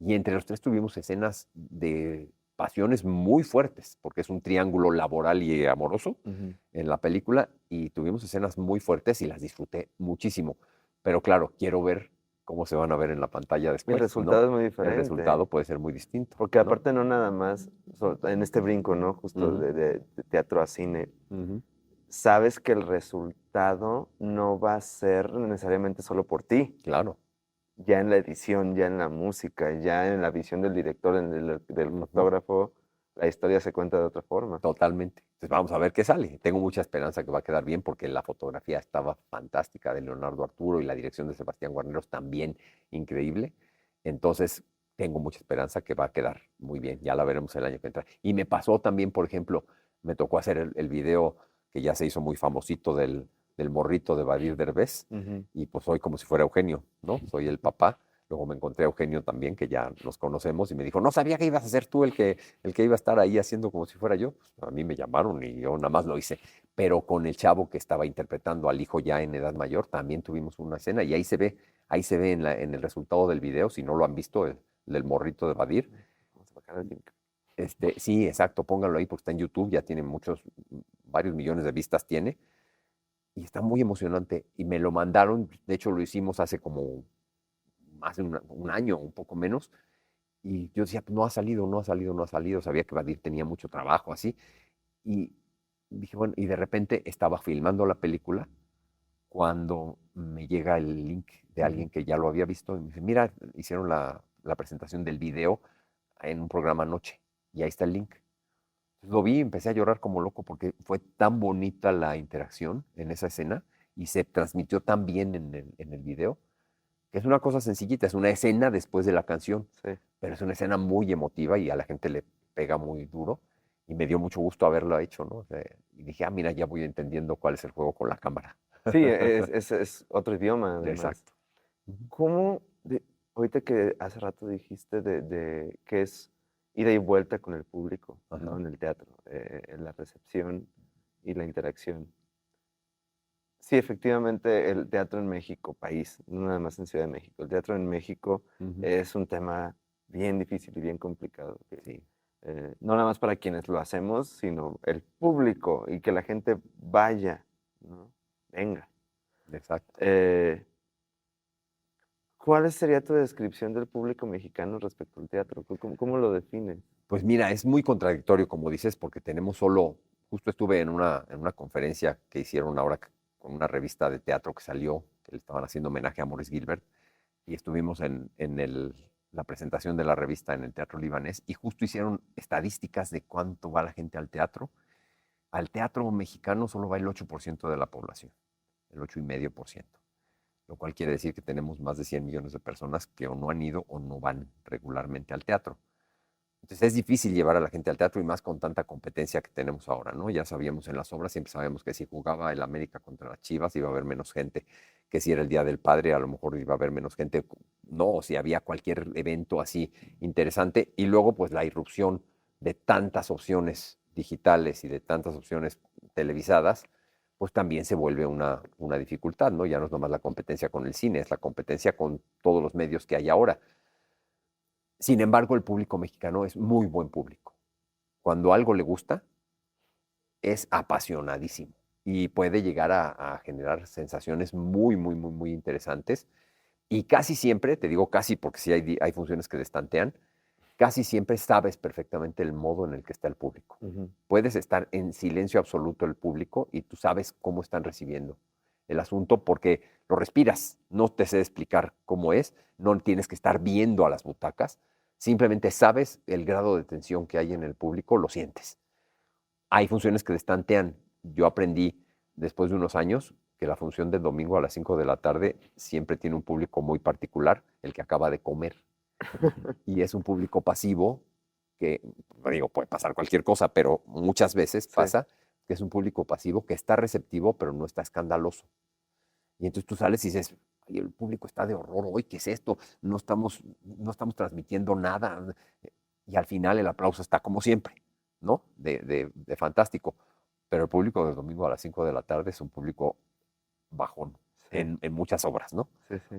Y entre los tres tuvimos escenas de pasiones muy fuertes, porque es un triángulo laboral y amoroso Ujú. en la película, y tuvimos escenas muy fuertes y las disfruté muchísimo. Pero claro, quiero ver cómo se van a ver en la pantalla Y el después, ¿no? resultado es muy El diferente, resultado puede ser muy distinto, porque ¿no? aparte no nada más, en este brinco, ¿no? Justo Ujú, de teatro a cine, ujú. sabes que el resultado no va a ser necesariamente solo por ti. Claro. Ya en la edición, ya en la música, ya en la visión del director, del Ujú. fotógrafo, la historia se cuenta de otra forma. Totalmente. Entonces vamos a ver qué sale. Tengo mucha esperanza que va a quedar bien porque la fotografía estaba fantástica de Leonardo Arturo y la dirección de Sebastián Guarneros también increíble. Entonces tengo mucha esperanza que va a quedar muy bien. Ya la veremos el año que entra. Y me pasó también, por ejemplo, me tocó hacer el video que ya se hizo muy famosito del morrito de Badir Derbez. Ujú. Y pues soy como si fuera Eugenio, ¿no? Soy el papá. Luego me encontré a Eugenio también, que ya nos conocemos, y me dijo, no sabía que ibas a ser tú el que iba a estar ahí haciendo como si fuera yo. Pues, a mí me llamaron y yo nada más lo hice. Pero con el chavo que estaba interpretando al hijo ya en edad mayor, también tuvimos una escena y ahí se ve en el resultado del video, si no lo han visto, el del morrito de Badir. Vamos a bajar el link. Sí, exacto, pónganlo ahí porque está en YouTube, ya tiene varios millones de vistas tiene, y está muy emocionante. Y me lo mandaron, de hecho lo hicimos hace como más de un año, un poco menos, y yo decía, pues no ha salido, no ha salido, no ha salido. Sabía que Badir tenía mucho trabajo así. Y dije, bueno, y de repente estaba filmando la película cuando me llega el link de Ujú. alguien que ya lo había visto y me dice, mira, hicieron la presentación del video en un programa anoche y ahí está el link. Lo vi y empecé a llorar como loco porque fue tan bonita la interacción en esa escena y se transmitió tan bien en el video, que es una cosa sencillita, es una escena después de la canción, Sí. pero es una escena muy emotiva y a la gente le pega muy duro y me dio mucho gusto haberlo hecho, ¿no? O sea, y dije, ah, mira, ya voy entendiendo cuál es el juego con la cámara. Sí, es otro idioma además. Exacto. Ujú. ¿Cómo, ahorita que hace rato dijiste de que es ida y vuelta con el público, ¿no? Ajá. En el teatro, en la recepción y la interacción. Sí, efectivamente, el teatro en México, país, no nada más en Ciudad de México, el teatro en México Ujú. es un tema bien difícil y bien complicado. Sí, No nada más para quienes lo hacemos, sino el público y que la gente vaya, ¿no? Venga. exacto. Eh, ¿Cuál sería tu descripción del público mexicano respecto al teatro? ¿Cómo lo defines? Pues mira, es muy contradictorio, como dices, porque tenemos justo estuve en una conferencia que hicieron ahora con una revista de teatro que salió, que le estaban haciendo homenaje a Maurice Gilbert, y estuvimos en la presentación de la revista en el Teatro Libanés, y justo hicieron estadísticas de cuánto va la gente al teatro. Al teatro mexicano solo va el 8% de la población, el 8,5%, lo cual quiere decir que tenemos más de 100 millones de personas que o no han ido o no van regularmente al teatro. Entonces es difícil llevar a la gente al teatro y más con tanta competencia que tenemos ahora, ¿no? Ya sabíamos en las obras, siempre sabemos que si jugaba el América contra las Chivas iba a haber menos gente, que si era el Día del Padre a lo mejor iba a haber menos gente, no, o si había cualquier evento así interesante. Y luego pues la irrupción de tantas opciones digitales y de tantas opciones televisadas, pues también se vuelve una dificultad, ¿no? Ya no es nomás la competencia con el cine, es la competencia con todos los medios que hay ahora. Sin embargo, el público mexicano es muy buen público. Cuando algo le gusta, es apasionadísimo y puede llegar a generar sensaciones muy, muy, muy, muy interesantes. Y casi siempre, te digo casi porque sí hay funciones que destantean, casi siempre sabes perfectamente el modo en el que está el público. Ujú. Puedes estar en silencio absoluto el público y tú sabes cómo están recibiendo el asunto porque lo respiras. No te sé explicar cómo es, no tienes que estar viendo a las butacas, simplemente sabes el grado de tensión que hay en el público, lo sientes. Hay funciones que destantean. Yo aprendí después de unos años que la función del domingo a las 5 de la tarde siempre tiene un público muy particular, el que acaba de comer. Y es un público pasivo que, no digo, puede pasar cualquier cosa, pero muchas veces Sí. pasa que es un público pasivo que está receptivo, pero no está escandaloso. Y entonces tú sales y dices, ay, el público está de horror hoy, ¿qué es esto? No estamos transmitiendo nada. Y al final el aplauso está como siempre, ¿no? De fantástico. Pero el público del domingo a las 5 de la tarde es un público bajón Sí, en muchas obras, ¿no? sí, sí.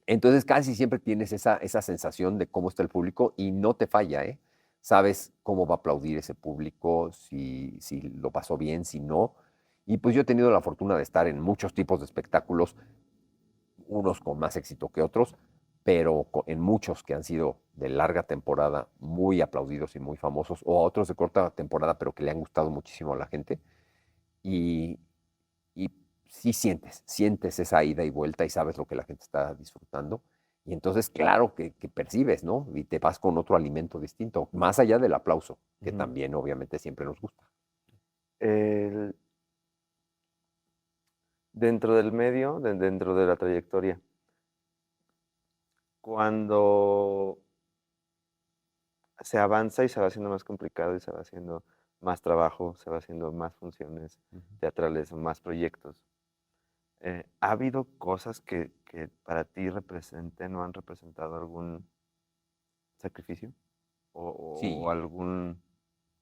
Entonces casi siempre tienes esa sensación de cómo está el público y no te falla, ¿eh? sabes cómo va a aplaudir ese público, si lo pasó bien, si no. Y pues yo he tenido la fortuna de estar en muchos tipos de espectáculos, unos con más éxito que otros, pero en muchos que han sido de larga temporada, muy aplaudidos y muy famosos, o a otros de corta temporada, pero que le han gustado muchísimo a la gente. Y, y sí sientes esa ida y vuelta y sabes lo que la gente está disfrutando. Y entonces, claro que percibes, ¿no? Y te vas con otro alimento distinto, más allá del aplauso, que Ujú. también obviamente siempre nos gusta. El- Dentro del medio, dentro de la trayectoria, cuando se avanza y se va haciendo más complicado y se va haciendo más trabajo, se va haciendo más funciones Ujú. teatrales, más proyectos, ¿ha habido cosas que para ti representen o han representado algún sacrificio o Sí, algún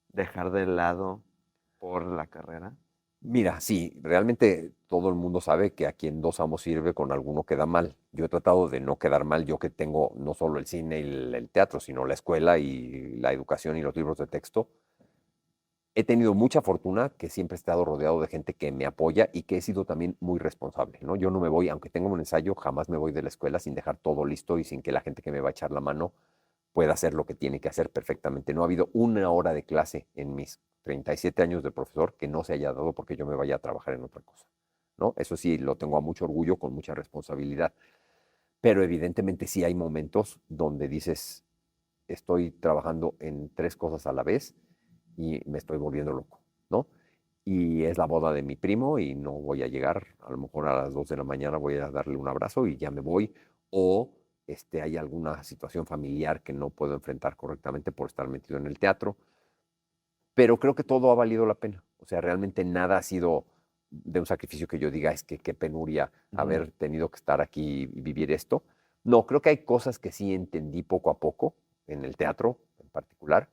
dejar de lado por la carrera? mira, sí, realmente todo el mundo sabe que a quien dos amos sirve, con alguno queda mal. Yo he tratado de no quedar mal, yo que tengo no solo el cine y el teatro, sino la escuela y la educación y los libros de texto. He tenido mucha fortuna que siempre he estado rodeado de gente que me apoya y que he sido también muy responsable, ¿no? Yo no me voy, aunque tenga un ensayo, jamás me voy de la escuela sin dejar todo listo y sin que la gente que me va a echar la mano pueda hacer lo que tiene que hacer perfectamente. No ha habido una hora de clase en mis 37 años de profesor que no se haya dado porque yo me vaya a trabajar en otra cosa, ¿no? Eso sí, lo tengo a mucho orgullo, con mucha responsabilidad, pero evidentemente sí hay momentos donde dices, estoy trabajando en tres cosas a la vez y me estoy volviendo loco, ¿no? Y es la boda de mi primo y no voy a llegar, a lo mejor a las 2 de la mañana voy a darle un abrazo y ya me voy, o hay alguna situación familiar que no puedo enfrentar correctamente por estar metido en el teatro, pero creo que todo ha valido la pena. O sea, realmente nada ha sido de un sacrificio que yo diga, es que qué penuria Ujú. haber tenido que estar aquí y vivir esto. No, creo que hay cosas que sí entendí poco a poco, en el teatro en particular.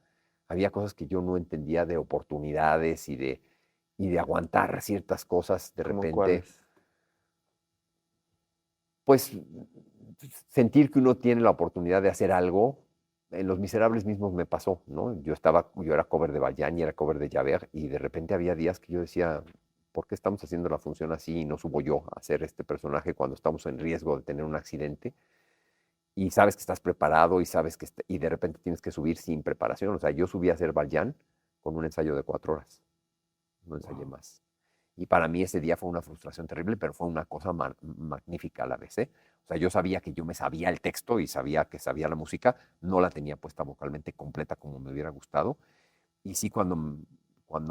Había cosas que yo no entendía de oportunidades y de aguantar ciertas cosas de ¿Cómo repente. cuáles? Pues sentir que uno tiene la oportunidad de hacer algo. En Los Miserables mismos me pasó, ¿no? Yo era cover de Bayán y era cover de Javert y de repente había días que yo decía, ¿por qué estamos haciendo la función así y no subo yo a hacer este personaje cuando estamos en riesgo de tener un accidente? Y sabes que estás preparado y sabes y de repente tienes que subir sin preparación. O sea, yo subí a hacer Valjean con un ensayo de 4 horas, no ensayé Wow. más. Y para mí ese día fue una frustración terrible, pero fue una cosa magnífica a la vez, ¿eh? O sea, yo sabía que yo me sabía el texto y sabía que sabía la música, no la tenía puesta vocalmente completa como me hubiera gustado. Y sí, cuando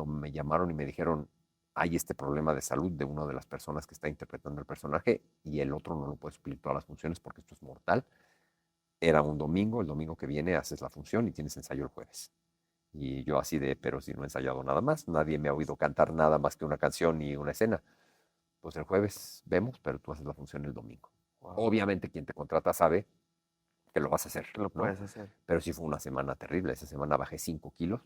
me llamaron y me dijeron, hay este problema de salud de una de las personas que está interpretando el personaje y el otro no lo puede suplir todas las funciones porque esto es mortal. Era un domingo, el domingo que viene haces la función y tienes ensayo el jueves. Y yo así de, pero si no he ensayado nada más, nadie me ha oído cantar nada más que una canción y una escena. Pues el jueves vemos, pero tú haces la función el domingo. Wow. Obviamente quien te contrata sabe que lo vas a hacer, Lo ¿no? puedes hacer. Pero sí fue una semana terrible. Esa semana bajé 5 kilos,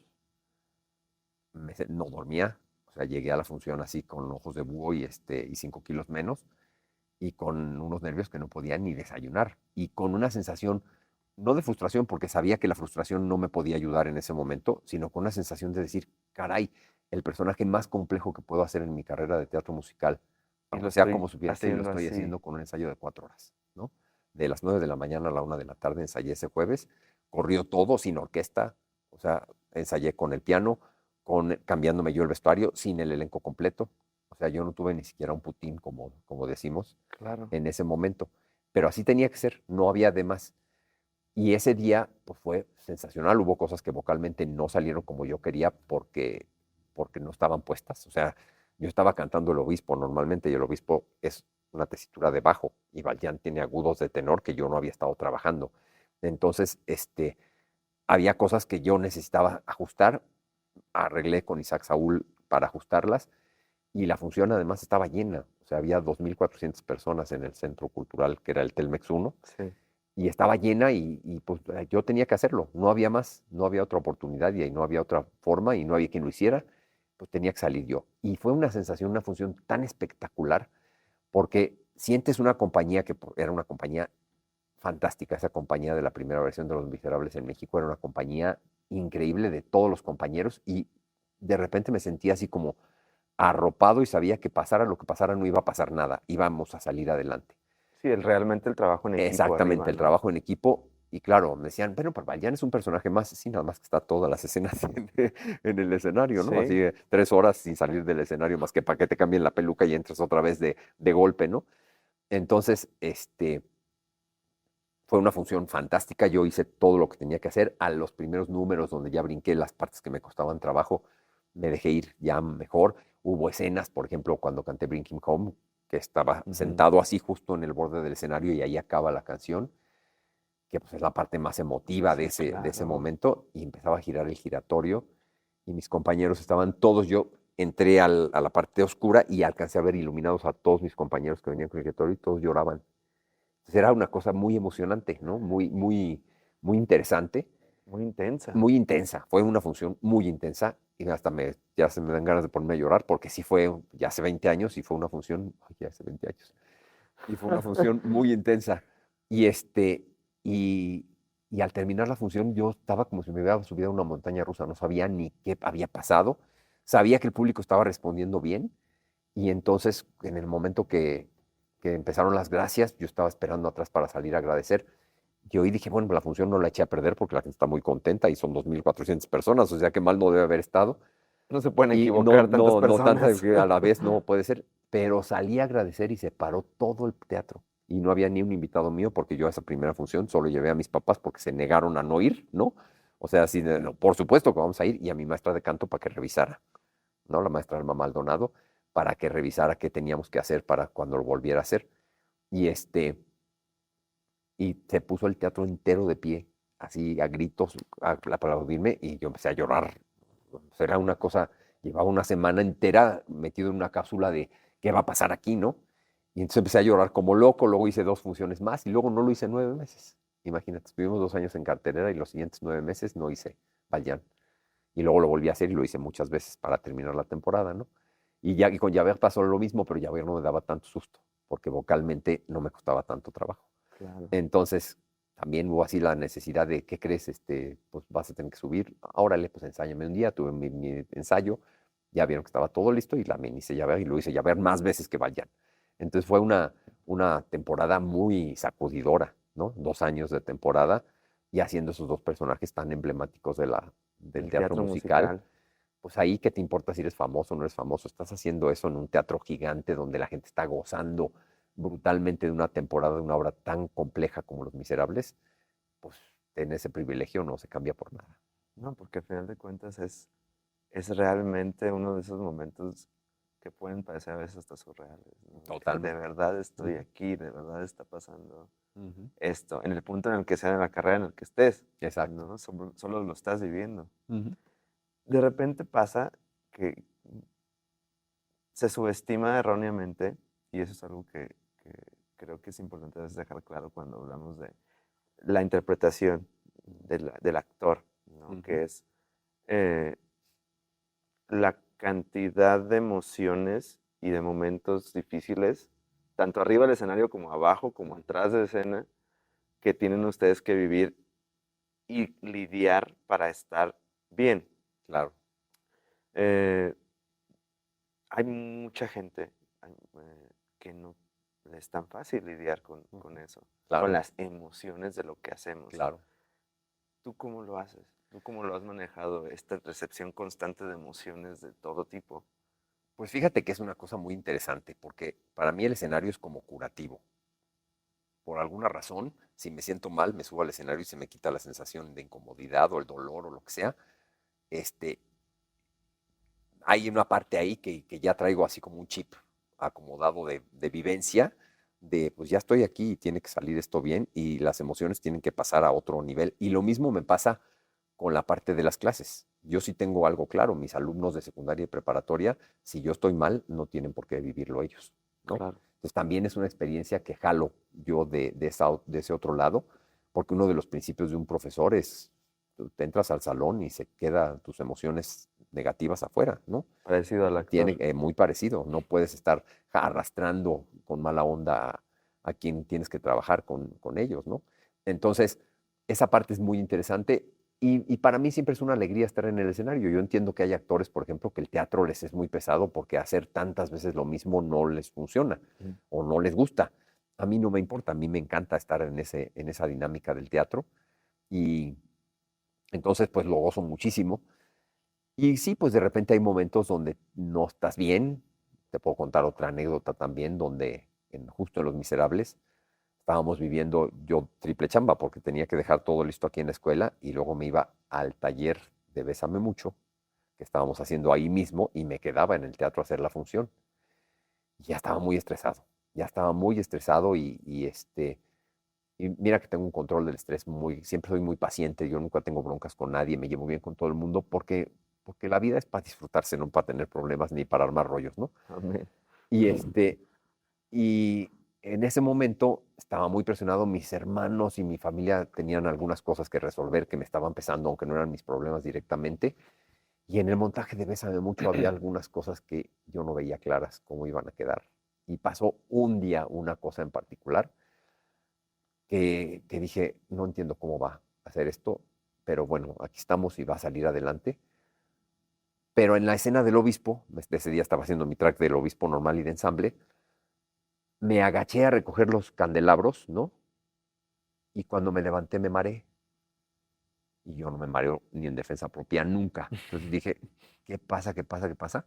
no dormía, o sea, llegué a la función así con ojos de búho y 5 kilos menos y con unos nervios que no podía ni desayunar y con una sensación, no de frustración, porque sabía que la frustración no me podía ayudar en ese momento, sino con una sensación de decir, caray, el personaje más complejo que puedo hacer en mi carrera de teatro musical, Y lo aunque sea estoy como supierte, lo haciendo estoy así. haciendo con un ensayo de 4 horas, ¿no? De las 9 de la mañana a la 1 de la tarde ensayé ese jueves, corrió todo sin orquesta, o sea, ensayé con el piano, cambiándome yo el vestuario, sin el elenco completo, o sea, yo no tuve ni siquiera un putín, como decimos, Claro. en ese momento. Pero así tenía que ser, no había de más. Y ese día pues, fue sensacional. Hubo cosas que vocalmente no salieron como yo quería porque no estaban puestas. O sea, yo estaba cantando el obispo normalmente y el obispo es una tesitura de bajo y Valjean tiene agudos de tenor que yo no había estado trabajando. Entonces, había cosas que yo necesitaba ajustar. Arreglé con Isaac Saúl para ajustarlas y la función además estaba llena. O sea, había 2.400 personas en el centro cultural que era el Telmex 1 Sí. y estaba llena y pues yo tenía que hacerlo. No había más, no había otra oportunidad y no había otra forma y no había quien lo hiciera. Pues tenía que salir yo. Y fue una sensación, una función tan espectacular porque sientes una compañía que era una compañía fantástica. Esa compañía de la primera versión de Los Miserables en México era una compañía increíble de todos los compañeros y de repente me sentía así como arropado y sabía que pasara lo que pasara no iba a pasar nada, íbamos a salir adelante. Sí, realmente el trabajo en equipo Exactamente, arriba, el ¿no? trabajo en equipo. Y claro, me decían, bueno, pero Valjean es un personaje más, sí, nada más que está todas las escenas en el escenario, ¿no? Así Sí. 3 horas sin salir del escenario, más que para que te cambien la peluca y entres otra vez de golpe, ¿no? Entonces, fue una función fantástica. Yo hice todo lo que tenía que hacer. A los primeros números, donde ya brinqué las partes que me costaban trabajo, me dejé ir ya mejor. Hubo escenas, por ejemplo, cuando canté Bring Him Home, que estaba sentado así justo en el borde del escenario y ahí acaba la canción, que pues es la parte más emotiva de Sí, ese claro. momento, y empezaba a girar el giratorio y mis compañeros estaban todos, yo entré a la parte oscura y alcancé a ver iluminados a todos mis compañeros que venían con el giratorio y todos lloraban. Entonces era una cosa muy emocionante, ¿no? Muy, muy, muy interesante, Muy intensa. muy intensa. Fue una función muy intensa y hasta ya se me dan ganas de ponerme a llorar porque sí fue, ya hace 20 años y fue una función, ay, ya hace 20 años, y fue una función muy intensa. Y, y, y al terminar la función yo estaba como si me hubiera subido a una montaña rusa, no sabía ni qué había pasado, sabía que el público estaba respondiendo bien y entonces en el momento que empezaron las gracias, yo estaba esperando atrás para salir a agradecer. Y hoy dije, bueno, la función no la eché a perder porque la gente está muy contenta y son 2.400 personas, o sea que mal no debe haber estado. No se pueden Y no, equivocar tantas no, no tanta personas. que a la vez no puede ser, pero salí a agradecer y se paró todo el teatro. Y no había ni un invitado mío porque yo a esa primera función solo llevé a mis papás porque se negaron a no ir, ¿no? O sea, así de, no, por supuesto que vamos a ir, y a mi maestra de canto para que revisara, ¿no? La maestra Alma Maldonado, para que revisara qué teníamos que hacer para cuando lo volviera a hacer. Y y se puso el teatro entero de pie, así a gritos, a aplaudirme, y yo empecé a llorar. Era una cosa, llevaba una semana entera metido en una cápsula de qué va a pasar aquí, ¿no? Y entonces empecé a llorar como loco, luego hice 2 funciones más y luego no lo hice 9 meses. Imagínate, estuvimos 2 años en cartelera y los siguientes 9 meses no hice Valjean. Y luego lo volví a hacer y lo hice muchas veces para terminar la temporada, ¿no? Y con Javert pasó lo mismo, pero Javert no me daba tanto susto, porque vocalmente no me costaba tanto trabajo. Claro. Entonces, también hubo así la necesidad de, ¿qué crees? Pues vas a tener que subir. Órale, pues ensáyame un día. Tuve mi ensayo, ya vieron que estaba todo listo y la hice ya ver y lo hice ya ver más veces que vayan. Entonces fue una temporada muy sacudidora, ¿no? 2 años de temporada y haciendo esos dos personajes tan emblemáticos del El teatro teatro musical. musical. Pues ahí, ¿qué te importa si eres famoso o no eres famoso? Estás haciendo eso en un teatro gigante donde la gente está gozando brutalmente de una temporada, de una obra tan compleja como Los Miserables, pues en ese privilegio no se cambia por nada. No, porque al final de cuentas es realmente uno de esos momentos que pueden parecer a veces hasta surreales, ¿no? Que de Totalmente. verdad estoy Ujú, aquí, de verdad está pasando ujú. esto, en el punto en el que sea en la carrera en el que estés, Exacto. ¿no? Solo lo estás viviendo. Ujú. De repente pasa que se subestima erróneamente, y eso es algo que creo que es importante a veces dejar claro cuando hablamos de la interpretación del actor, ¿no? Ujú. Que es eh, la cantidad de emociones y de momentos difíciles, tanto arriba del escenario como abajo, como atrás de escena, que tienen ustedes que vivir y lidiar para estar bien. Claro, Eh, hay mucha gente que no le es tan fácil lidiar con eso, con claro, las emociones de lo que hacemos. claro. ¿Tú cómo lo haces? ¿Tú cómo lo has manejado, esta recepción constante de emociones de todo tipo? Pues fíjate que es una cosa muy interesante, porque para mí el escenario es como curativo. Por alguna razón, si me siento mal, me subo al escenario y se me quita la sensación de incomodidad o el dolor o lo que sea. Este, Hay una parte ahí que ya traigo así como un chip acomodado de vivencia, de pues ya estoy aquí y tiene que salir esto bien y las emociones tienen que pasar a otro nivel. Y lo mismo me pasa con la parte de las clases. Yo sí tengo algo claro, mis alumnos de secundaria y preparatoria, si yo estoy mal, no tienen por qué vivirlo ellos, ¿no? Claro. Entonces también es una experiencia que jalo yo de ese otro lado, porque uno de los principios de un profesor es, tú te entras al salón y se quedan tus emociones negativas afuera, ¿no? Parecido al actor. Tiene muy parecido, no puedes estar arrastrando con mala onda a quien tienes que trabajar con ellos, ¿no? Entonces, esa parte es muy interesante. Y para mí siempre es una alegría estar en el escenario. Yo entiendo que hay actores, por ejemplo, que el teatro les es muy pesado porque hacer tantas veces lo mismo no les funciona o no les gusta. A mí no me importa, a mí me encanta estar en esa dinámica del teatro y entonces pues lo gozo muchísimo. Y sí, pues de repente hay momentos donde no estás bien. Te puedo contar otra anécdota también donde justo en Los Miserables estábamos viviendo yo triple chamba porque tenía que dejar todo listo aquí en la escuela y luego me iba al taller de Bésame Mucho que estábamos haciendo ahí mismo y me quedaba en el teatro a hacer la función. Y ya estaba muy estresado y mira que tengo un control del estrés siempre soy muy paciente, yo nunca tengo broncas con nadie, me llevo bien con todo el mundo porque la vida es para disfrutarse, no para tener problemas ni para armar rollos, ¿no? Amén. Y y en ese momento estaba muy presionado, mis hermanos y mi familia tenían algunas cosas que resolver que me estaban pesando, aunque no eran mis problemas directamente. Y en el montaje de Bésame Mucho había algunas cosas que yo no veía claras cómo iban a quedar. Y pasó un día una cosa en particular que dije, no entiendo cómo va a hacer esto, pero bueno, aquí estamos y va a salir adelante. Pero en la escena del obispo, ese día estaba haciendo mi track del obispo normal y de ensamble, me agaché a recoger los candelabros, ¿no? Y cuando me levanté me mareé. Y yo no me mareo ni en defensa propia nunca. Entonces dije, ¿qué pasa? ¿Qué pasa? ¿Qué pasa?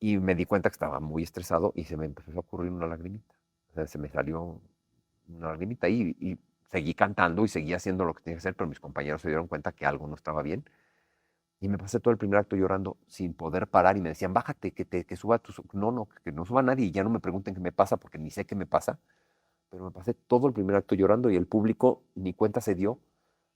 Y me di cuenta que estaba muy estresado y se me empezó a ocurrir una lagrimita. O sea, se me salió una lagrimita y seguí cantando y seguí haciendo lo que tenía que hacer, pero mis compañeros se dieron cuenta que algo no estaba bien. Y me pasé todo el primer acto llorando sin poder parar y me decían, bájate, que suba tu... No, no, que no suba nadie y ya no me pregunten qué me pasa porque ni sé qué me pasa. Pero me pasé todo el primer acto llorando y el público ni cuenta se dio,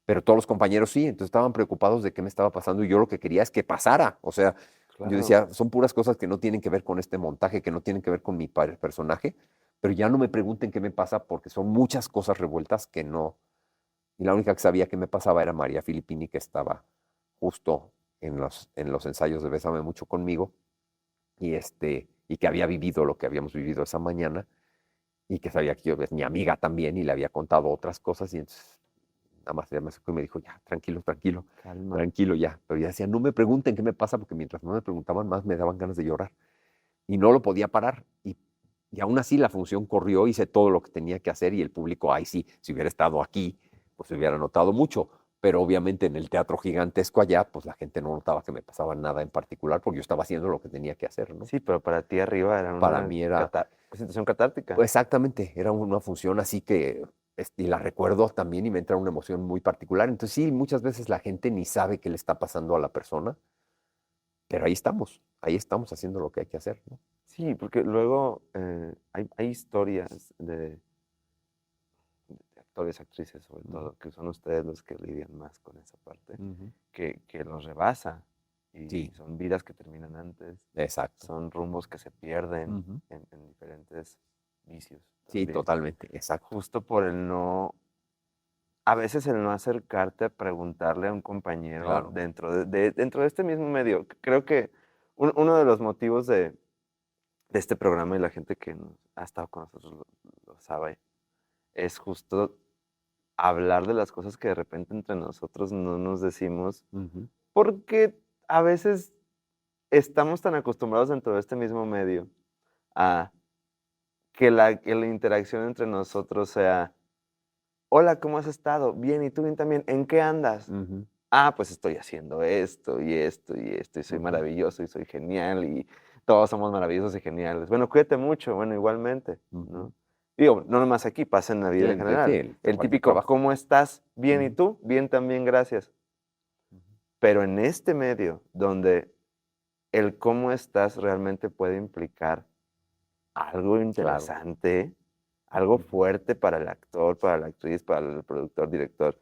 pero todos los compañeros sí, entonces estaban preocupados de qué me estaba pasando y yo lo que quería es que pasara. O sea, yo Claro. decía, son puras cosas que no tienen que ver con este montaje, que no tienen que ver con mi personaje, pero ya no me pregunten qué me pasa porque son muchas cosas revueltas que no. Y la única que sabía qué me pasaba era María Filippini, que estaba justo en los ensayos de Bésame Mucho conmigo y que había vivido lo que habíamos vivido esa mañana y que sabía que yo es mi amiga también y le había contado otras cosas y entonces nada más ella me acercó y me dijo, ya, tranquilo, tranquilo, Calma. tranquilo ya. Pero ya decía, no me pregunten qué me pasa porque mientras no me preguntaban más me daban ganas de llorar y no lo podía parar y aún así la función corrió, hice todo lo que tenía que hacer y el público, ay sí, si hubiera estado aquí, pues se hubiera notado mucho. Pero obviamente en el teatro gigantesco allá, pues la gente no notaba que me pasaba nada en particular porque yo estaba haciendo lo que tenía que hacer, ¿no? Sí, pero para ti arriba era Para una mí era presentación catártica. exactamente, era una función así que, y la recuerdo también y me entra una emoción muy particular. Entonces sí, muchas veces la gente ni sabe qué le está pasando a la persona, pero ahí estamos haciendo lo que hay que hacer, ¿no? Sí, porque luego hay historias de actores, actrices sobre todo, que son ustedes los que lidian más con esa parte, Ujú. que los rebasa y Sí, son vidas que terminan antes, exacto. son rumbos que se pierden Ujú. en diferentes vicios Sí, también, totalmente, exacto. justo por el no, a veces el no acercarte a preguntarle a un compañero Claro. dentro de este mismo medio. Creo que uno de los motivos de este programa y la gente que ha estado con nosotros lo sabe, es justo hablar de las cosas que de repente entre nosotros no nos decimos, Ujú. porque a veces estamos tan acostumbrados dentro de este mismo medio a que la interacción entre nosotros sea, hola, ¿cómo has estado? Bien, ¿y tú bien también? ¿En qué andas? Ujú. Ah, pues estoy haciendo esto y esto y esto, y soy Ujú. maravilloso y soy genial y todos somos maravillosos y geniales. Bueno, cuídate mucho, bueno, igualmente, Ujú. ¿no? Digo, no nomás aquí, pasa en la Sí, vida en sí, general. El cualquier típico, trabajo. ¿cómo estás? Bien, ¿y Ujú. tú? Bien también, gracias. Ujú. Pero en este medio, donde el cómo estás realmente puede implicar algo Claro. interesante, algo Ujú. fuerte para el actor, para la actriz, para el productor, director,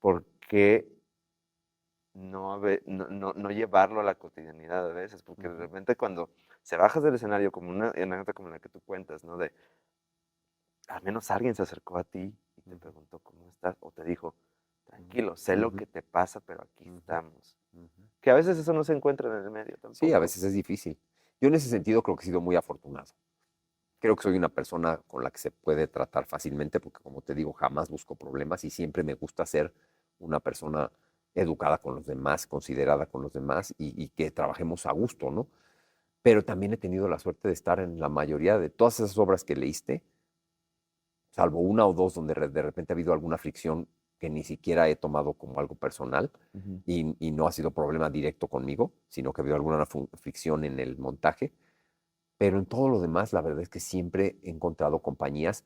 ¿por qué no llevarlo a la cotidianidad a veces? Porque de Ujú. repente cuando se bajas del escenario, como una anécdota como la que tú cuentas, ¿no? De al menos alguien se acercó a ti y te Ujú. preguntó cómo estás, o te dijo, Ujú. tranquilo, sé lo Ujú. que te pasa, pero aquí Ujú. estamos. Ujú. Que a veces eso no se encuentra en el medio Sí, a tampoco. veces es difícil. Yo en ese sentido creo que he sido muy afortunado. Creo que soy una persona con la que se puede tratar fácilmente porque, como te digo, jamás busco problemas y siempre me gusta ser una persona educada con los demás, considerada con los demás y que trabajemos a gusto, ¿no? Pero también he tenido la suerte de estar en la mayoría de todas esas obras que leíste, salvo una o dos donde de repente ha habido alguna fricción que ni siquiera he tomado como algo personal Ujú. y no ha sido problema directo conmigo, sino que ha habido alguna fricción en el montaje. Pero en todo lo demás, la verdad es que siempre he encontrado compañías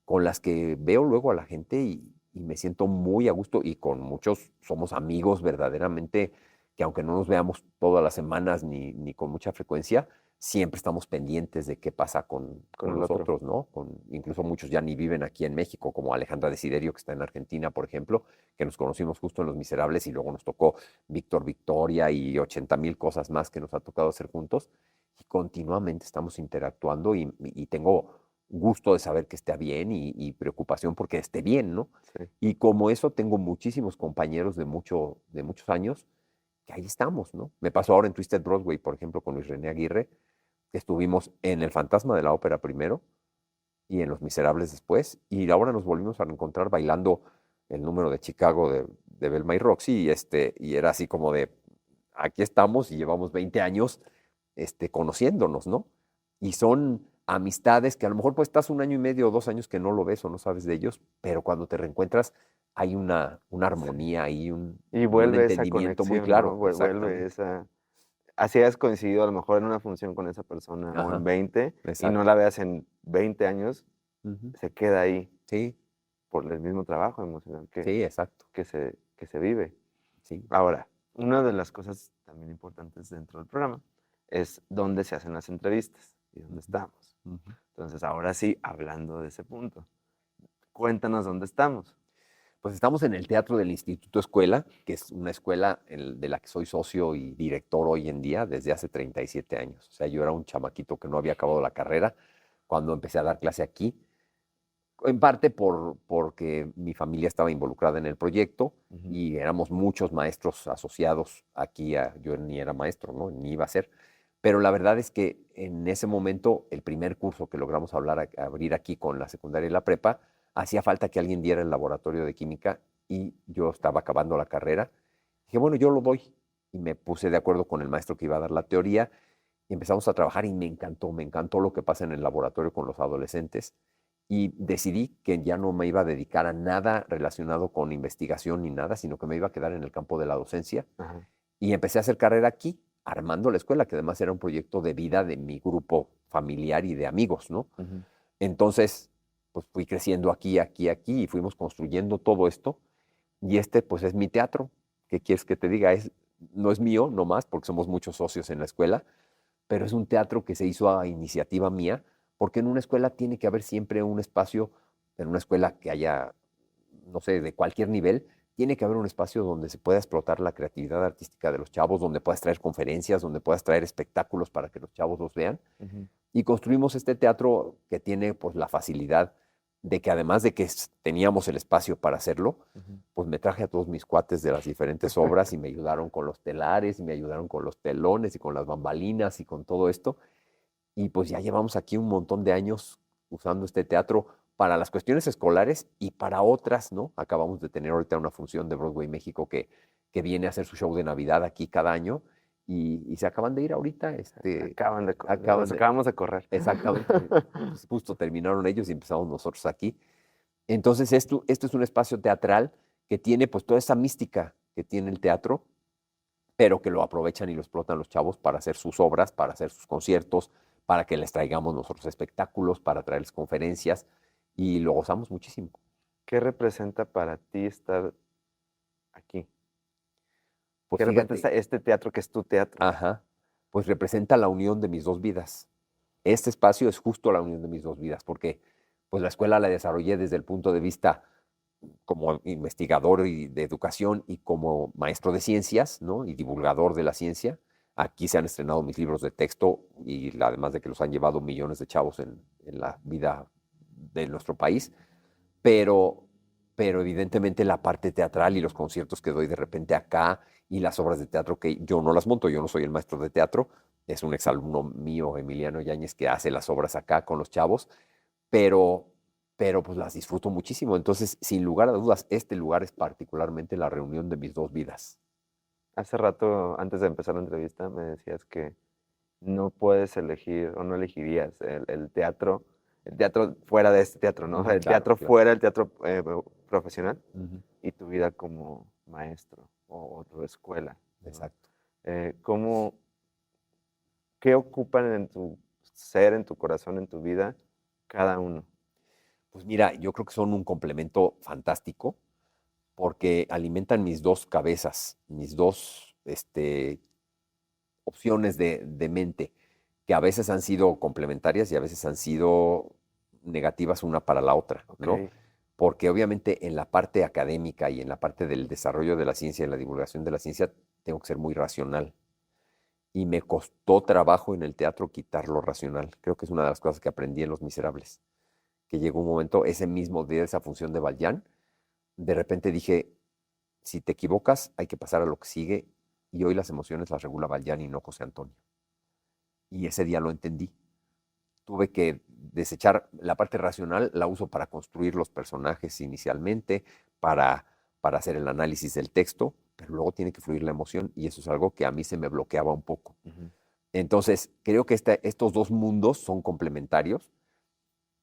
con las que veo luego a la gente y me siento muy a gusto y con muchos somos amigos verdaderamente, que aunque no nos veamos todas las semanas ni con mucha frecuencia, siempre estamos pendientes de qué pasa Con con el los otro. otros, ¿no? Incluso muchos ya ni viven aquí en México, como Alejandra Desiderio, que está en Argentina, por ejemplo, que nos conocimos justo en Los Miserables y luego nos tocó Víctor Victoria y 80,000 cosas más que nos ha tocado hacer juntos y continuamente estamos interactuando y tengo gusto de saber que esté bien y preocupación porque esté bien, ¿no? Sí. Y como eso tengo muchísimos compañeros de muchos años que ahí estamos, ¿no? Me pasó ahora en Twisted Broadway, por ejemplo, con Luis René Aguirre, que estuvimos en El Fantasma de la Ópera primero y en Los Miserables después, y ahora nos volvimos a encontrar bailando el número de Chicago de Velma y Roxy, y era así como de, aquí estamos y llevamos 20 años conociéndonos, ¿no? Y son amistades que a lo mejor pues estás un año y medio o 2 años que no lo ves o no sabes de ellos, pero cuando te reencuentras hay una Sí. armonía y Y un vuelve esa entendimiento muy conexión, ¿no? claro, Vuelve exactamente. esa... Así has coincidido a lo mejor en una función con esa persona o en Ajá, 20 y no exacto. la veas en 20 años, Ujú. se queda ahí Sí, por el mismo trabajo emocional sí, exacto. que se vive. Sí. Ahora, una de las cosas también importantes dentro del programa es dónde se hacen las entrevistas y dónde Ujú, estamos. ujú. Entonces, ahora sí, hablando de ese punto, cuéntanos dónde estamos. Pues estamos en el Teatro del Instituto Escuela, que es una escuela de la que soy socio y director hoy en día desde hace 37 años. O sea, yo era un chamaquito que no había acabado la carrera cuando empecé a dar clase aquí, en parte porque mi familia estaba involucrada en el proyecto Ujú. y éramos muchos maestros asociados aquí. Yo ni era maestro, ¿no? Ni iba a ser. Pero la verdad es que en ese momento, el primer curso que logramos abrir aquí con la secundaria y la prepa, hacía falta que alguien diera el laboratorio de química y yo estaba acabando la carrera. Dije, bueno, yo lo doy. Y me puse de acuerdo con el maestro que iba a dar la teoría y empezamos a trabajar y me encantó lo que pasa en el laboratorio con los adolescentes y decidí que ya no me iba a dedicar a nada relacionado con investigación ni nada, sino que me iba a quedar en el campo de la docencia Ajá. y empecé a hacer carrera aquí, armando la escuela, que además era un proyecto de vida de mi grupo familiar y de amigos, ¿no? Ujú. Entonces, pues fui creciendo aquí, aquí, aquí y fuimos construyendo todo esto y pues es mi teatro. ¿Qué quieres que te diga? No es mío nomás, porque somos muchos socios en la escuela, pero es un teatro que se hizo a iniciativa mía, porque en una escuela tiene que haber siempre un espacio, en una escuela que haya, no sé, de cualquier nivel, tiene que haber un espacio donde se pueda explotar la creatividad artística de los chavos, donde puedas traer conferencias, donde puedas traer espectáculos para que los chavos los vean. Ujú. Y construimos este teatro que tiene pues la facilidad de que además de que teníamos el espacio para hacerlo, Ujú. pues me traje a todos mis cuates de las diferentes obras y me ayudaron con los telares y me ayudaron con los telones y con las bambalinas y con todo esto. Y pues ya llevamos aquí un montón de años usando este teatro para las cuestiones escolares y para otras, ¿no? Acabamos de tener ahorita una función de Broadway México que viene a hacer su show de Navidad aquí cada año y se acaban de ir ahorita, Los acaban de, acabamos de correr. exactamente, pues justo terminaron ellos y empezamos nosotros aquí. Entonces esto es un espacio teatral que tiene pues toda esa mística que tiene el teatro, pero que lo aprovechan y lo explotan los chavos para hacer sus obras, para hacer sus conciertos, para que les traigamos nosotros espectáculos, para traerles conferencias y lo gozamos muchísimo. ¿Qué representa para ti estar aquí? Pues ¿Qué representa fíjate, este teatro que es tu teatro? ajá, pues representa la unión de mis dos vidas. Este espacio es justo la unión de mis dos vidas, porque pues la escuela la desarrollé desde el punto de vista como investigador y de educación y como maestro de ciencias, ¿no? Y divulgador de la ciencia. Aquí se han estrenado mis libros de texto y además de que los han llevado millones de chavos en la vida de nuestro país, pero, pero evidentemente la parte teatral y los conciertos que doy de repente acá y las obras de teatro que yo no las monto, yo no soy el maestro de teatro, es un exalumno mío, Emiliano Yáñez, que hace las obras acá con los chavos, pero pero pues las disfruto muchísimo. Entonces, sin lugar a dudas, este lugar es particularmente la reunión de mis dos vidas. Hace rato, antes de empezar la entrevista, me decías que no puedes elegir o no elegirías el teatro fuera de este teatro, ¿no? O sea, el Claro, teatro claro. fuera del teatro profesional Ujú. y tu vida como maestro o tu escuela, ¿no? Exacto. ¿Cómo, qué ocupan en tu ser, en tu corazón, en tu vida, cada uno? Pues mira, yo creo que son un complemento fantástico porque alimentan mis dos cabezas, mis dos opciones de mente, que a veces han sido complementarias y a veces han sido negativas una para la otra, Ok. ¿no? Porque obviamente en la parte académica y en la parte del desarrollo de la ciencia y la divulgación de la ciencia tengo que ser muy racional. Y me costó trabajo en el teatro quitar lo racional. Creo que es una de las cosas que aprendí en Los Miserables, que llegó un momento, ese mismo día de esa función de Valjean, de repente dije, si te equivocas, hay que pasar a lo que sigue, y hoy las emociones las regula Valjean y no José Antonio. Y ese día lo entendí. Tuve que desechar la parte racional, la uso para construir los personajes inicialmente, para, para hacer el análisis del texto, pero luego tiene que fluir la emoción y eso es algo que a mí se me bloqueaba un poco. Ujú. Entonces, creo que estos dos mundos son complementarios.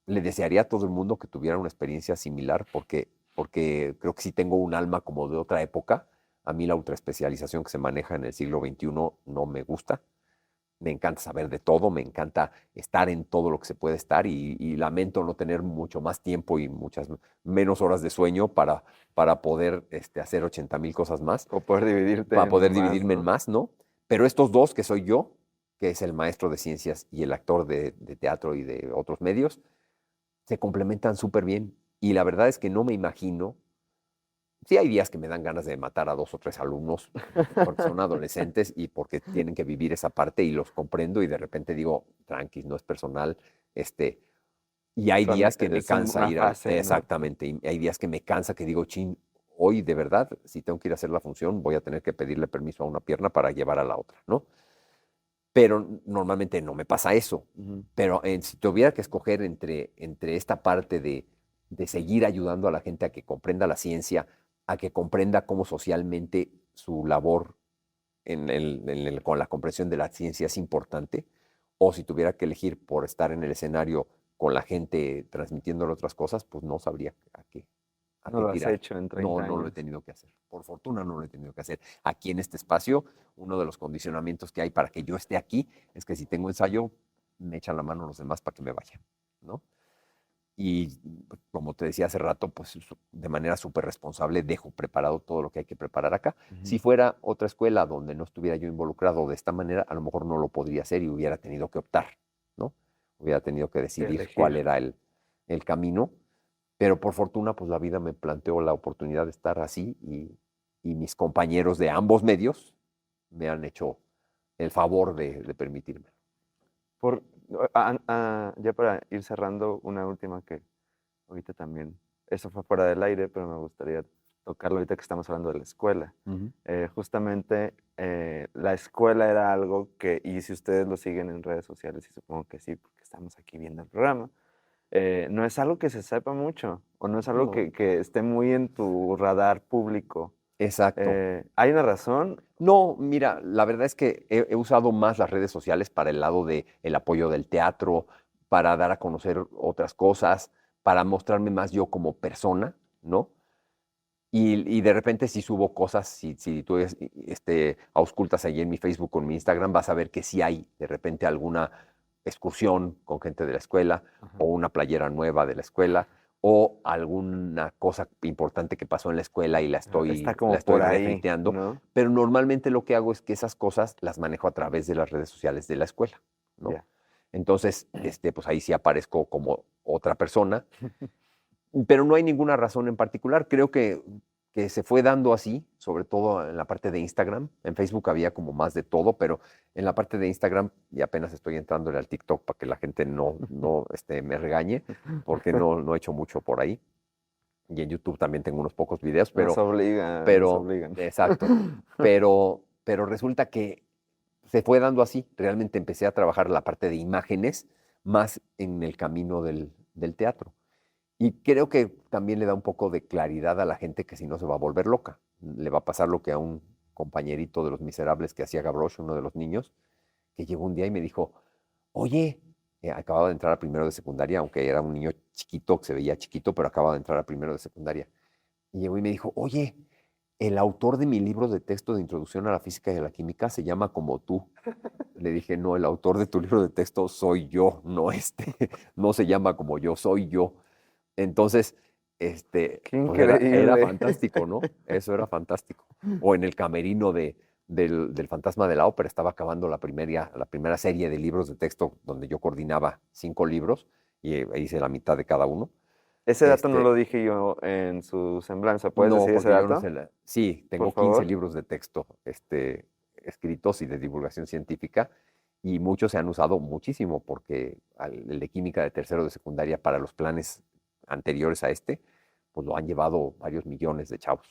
Le desearía a todo el mundo que tuviera una experiencia similar porque creo que sí tengo un alma como de otra época. A mí la ultraespecialización que se maneja en el siglo XXI no me gusta. Me encanta saber de todo, me encanta estar en todo lo que se puede estar y lamento no tener mucho más tiempo y muchas menos horas de sueño para poder hacer 80,000 cosas más, O poder dividirte para poder en más, dividirme en ¿no? más, ¿no? Pero estos dos, que soy yo, que es el maestro de ciencias y el actor de teatro y de otros medios, se complementan súper bien. Y la verdad es que no me imagino. Sí, hay días que me dan ganas de matar a 2 o 3 alumnos porque son adolescentes y porque tienen que vivir esa parte y los comprendo y de repente digo, tranquis, no es personal. Y hay días que me Es cansa una ir al... fase, ¿no? Exactamente, y hay días que me cansa que digo, chin, hoy de verdad, si tengo que ir a hacer la función, voy a tener que pedirle permiso a una pierna para llevar a la otra, ¿no? Pero normalmente no me pasa eso. Ujú. Pero si tuviera que escoger entre esta parte de seguir ayudando a la gente a que comprenda la ciencia, a que comprenda cómo socialmente su labor con la comprensión de la ciencia es importante, o si tuviera que elegir por estar en el escenario con la gente transmitiéndole otras cosas, pues no sabría a No qué lo has tirar. hecho en No, 30 no lo he años. tenido que hacer. Por fortuna no lo he tenido que hacer. Aquí en este espacio, uno de los condicionamientos que hay para que yo esté aquí es que si tengo ensayo, me echan la mano los demás para que me vaya, ¿no? Y como te decía hace rato, pues de manera súper responsable dejo preparado todo lo que hay que preparar acá. Ujú. Si fuera otra escuela donde no estuviera yo involucrado de esta manera, a lo mejor no lo podría hacer y hubiera tenido que optar, ¿no? Hubiera tenido que decidir cuál Elegir. era el camino, pero por fortuna, pues la vida me planteó la oportunidad de estar así y mis compañeros de ambos medios me han hecho el favor de permitirme. Por, ya para ir cerrando, una última que ahorita también, eso fue fuera del aire, pero me gustaría tocarlo ahorita que estamos hablando de la escuela. Ujú. Justamente la escuela era algo que, y si ustedes lo siguen en redes sociales, y supongo que sí, porque estamos aquí viendo el programa, no es algo que se sepa mucho, o no es algo No, que esté muy en tu radar público. exacto. ¿Hay una razón? No, mira, la verdad es que he usado más las redes sociales para el lado de el apoyo del teatro, para dar a conocer otras cosas, para mostrarme más yo como persona, ¿no? Y de repente si subo cosas, si tú auscultas ahí en mi Facebook o en mi Instagram, vas a ver que sí hay de repente alguna excursión con gente de la escuela Ajá. o una playera nueva de la escuela o alguna cosa importante que pasó en la escuela y Está la como estoy por ahí, retuiteando, ¿no? pero normalmente lo que hago es que esas cosas las manejo a través de las redes sociales de la escuela, ¿no? Ya. Entonces, pues ahí sí aparezco como otra persona, pero no hay ninguna razón en particular. Creo que se fue dando así, sobre todo en la parte de Instagram. En Facebook había como más de todo, pero en la parte de Instagram, y apenas estoy entrándole al TikTok para que la gente no me regañe, porque no he hecho mucho por ahí. Y en YouTube también tengo unos pocos videos, Nos obligan, nos pero, obligan. exacto. Pero resulta que se fue dando así. Realmente empecé a trabajar la parte de imágenes más en el camino del teatro. Y creo que también le da un poco de claridad a la gente que si no se va a volver loca. Le va a pasar lo que a un compañerito de Los Miserables que hacía Gavroche, uno de los niños, que llegó un día y me dijo, oye, acababa de entrar a primero de secundaria, aunque era un niño chiquito, que se veía chiquito, pero acababa de entrar a primero de secundaria. Y llegó y me dijo, oye, el autor de mi libro de texto de Introducción a la Física y a la Química se llama como tú. Le dije, no, el autor de tu libro de texto soy yo, no no se llama como yo, soy yo. Entonces, Qué pues era increíble. fantástico, ¿no? Eso era fantástico. O en el camerino del Fantasma de la Ópera estaba acabando la primera serie de libros de texto donde yo coordinaba 5 libros y hice la mitad de cada uno. Ese dato no lo dije yo en su semblanza. ¿Puedes No, decir ese porque yo no dato? sé. Sí, Por tengo 15 favor. libros de texto escritos y de divulgación científica, y muchos se han usado muchísimo, porque el de química de tercero de secundaria para los planes anteriores a pues lo han llevado varios millones de chavos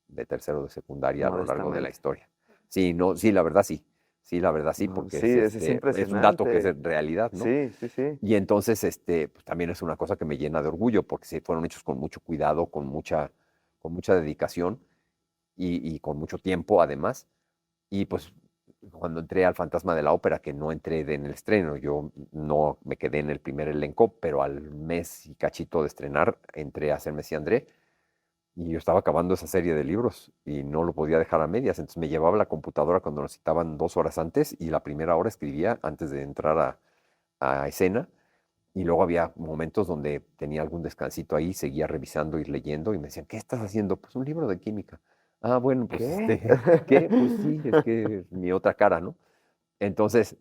de tercero de secundaria a lo largo de la Modestamente. historia. Sí, no, sí, la verdad sí. Sí, la verdad sí, No, porque sí, es es un dato que es impresionante. realidad, ¿no? Sí, sí, sí. Y entonces, pues también es una cosa que me llena de orgullo, porque se fueron hechos con mucho cuidado, con mucha dedicación y con mucho tiempo además. Y pues cuando entré al Fantasma de la Ópera, que no entré en el estreno, yo no me quedé en el primer elenco, pero al mes y cachito de estrenar entré a hacer Messi André, y yo estaba acabando esa serie de libros y no lo podía dejar a medias. Entonces me llevaba la computadora cuando nos citaban 2 horas antes, y la primera hora escribía antes de entrar a escena, y luego había momentos donde tenía algún descansito ahí, seguía revisando y leyendo, y me decían, ¿qué estás haciendo? Pues un libro de química. Ah, bueno, pues ¿Qué? ¿qué? Pues sí, es que es mi otra cara, ¿no? Entonces,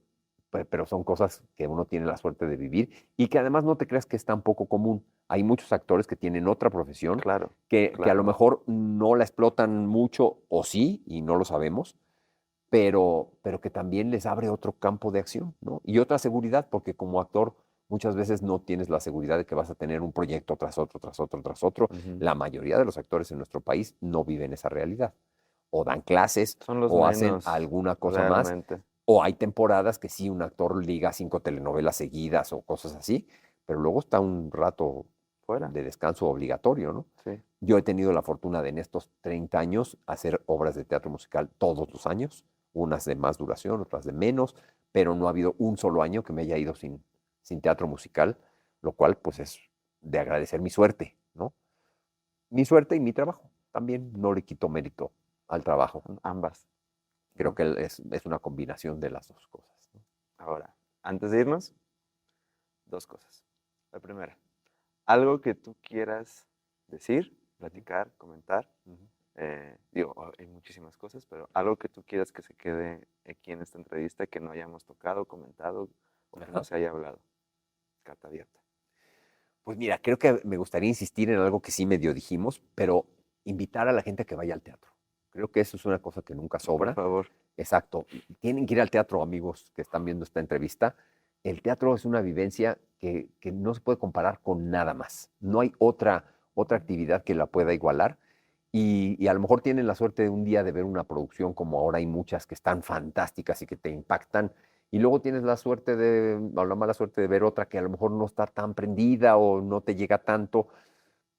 pero son cosas que uno tiene la suerte de vivir, y que además no te creas que es tan poco común. Hay muchos actores que tienen otra profesión, Claro, que a lo claro. mejor no la explotan mucho, o sí, y no lo sabemos, pero que también les abre otro campo de acción, ¿no? Y otra seguridad, porque como actor muchas veces no tienes la seguridad de que vas a tener un proyecto tras otro, tras otro, tras otro. Ujú. La mayoría de los actores en nuestro país no viven esa realidad. O dan clases, Son los o hacen menos, alguna cosa más, realmente. o hay temporadas que sí, un actor liga 5 telenovelas seguidas o cosas así, pero luego está un rato Fuera. de descanso obligatorio, ¿no? Sí. Yo he tenido la fortuna de en estos 30 años hacer obras de teatro musical todos los años, unas de más duración, otras de menos, pero no ha habido un solo año que me haya ido sin teatro musical, lo cual pues es de agradecer mi suerte, ¿no? Mi suerte y mi trabajo. También no le quito mérito al trabajo. Son ambas, Creo ¿no? que es una combinación de las dos cosas, ¿no? Ahora, antes de irnos, dos cosas. La primera, algo que tú quieras decir, platicar, comentar. Ujú. Digo, hay muchísimas cosas, pero algo que tú quieras que se quede aquí en esta entrevista que no hayamos tocado, comentado o que no Ajá. se haya hablado. Carta abierta. Pues mira, creo que me gustaría insistir en algo que sí medio dijimos, pero invitar a la gente a que vaya al teatro. Creo que eso es una cosa que nunca Por sobra. favor. Exacto. Tienen que ir al teatro, amigos que están viendo esta entrevista. El teatro es una vivencia que no se puede comparar con nada más. No hay otra actividad que la pueda igualar. Y a lo mejor tienen la suerte de un día de ver una producción, como ahora hay muchas que están fantásticas y que te impactan. Y luego tienes la suerte o la mala suerte de ver otra que a lo mejor no está tan prendida o no te llega tanto,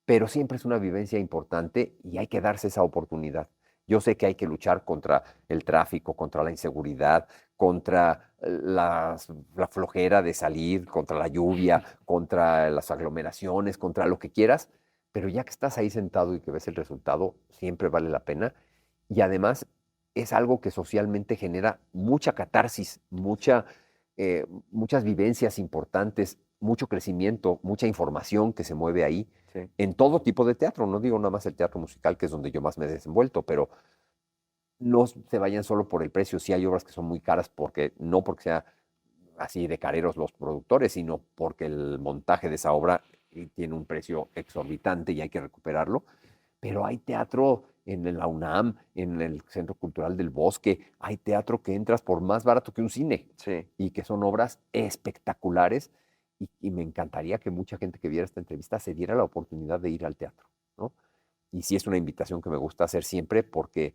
pero siempre es una vivencia importante y hay que darse esa oportunidad. Yo sé que hay que luchar contra el tráfico, contra la inseguridad, contra la flojera de salir, contra la lluvia, contra las aglomeraciones, contra lo que quieras, pero ya que estás ahí sentado y que ves el resultado, siempre vale la pena. Y además es algo que socialmente genera mucha catarsis, muchas vivencias importantes, mucho crecimiento, mucha información que se mueve ahí Sí. en todo tipo de teatro. No digo nada más el teatro musical, que es donde yo más me he desenvuelto, pero no se vayan solo por el precio. Sí hay obras que son muy caras, no porque sea así de careros los productores, sino porque el montaje de esa obra tiene un precio exorbitante y hay que recuperarlo. Pero hay teatro en la UNAM, en el Centro Cultural del Bosque, hay teatro que entras por más barato que un cine, Sí. y que son obras espectaculares, y me encantaría que mucha gente que viera esta entrevista se diera la oportunidad de ir al teatro, ¿no? Y sí es una invitación que me gusta hacer siempre, porque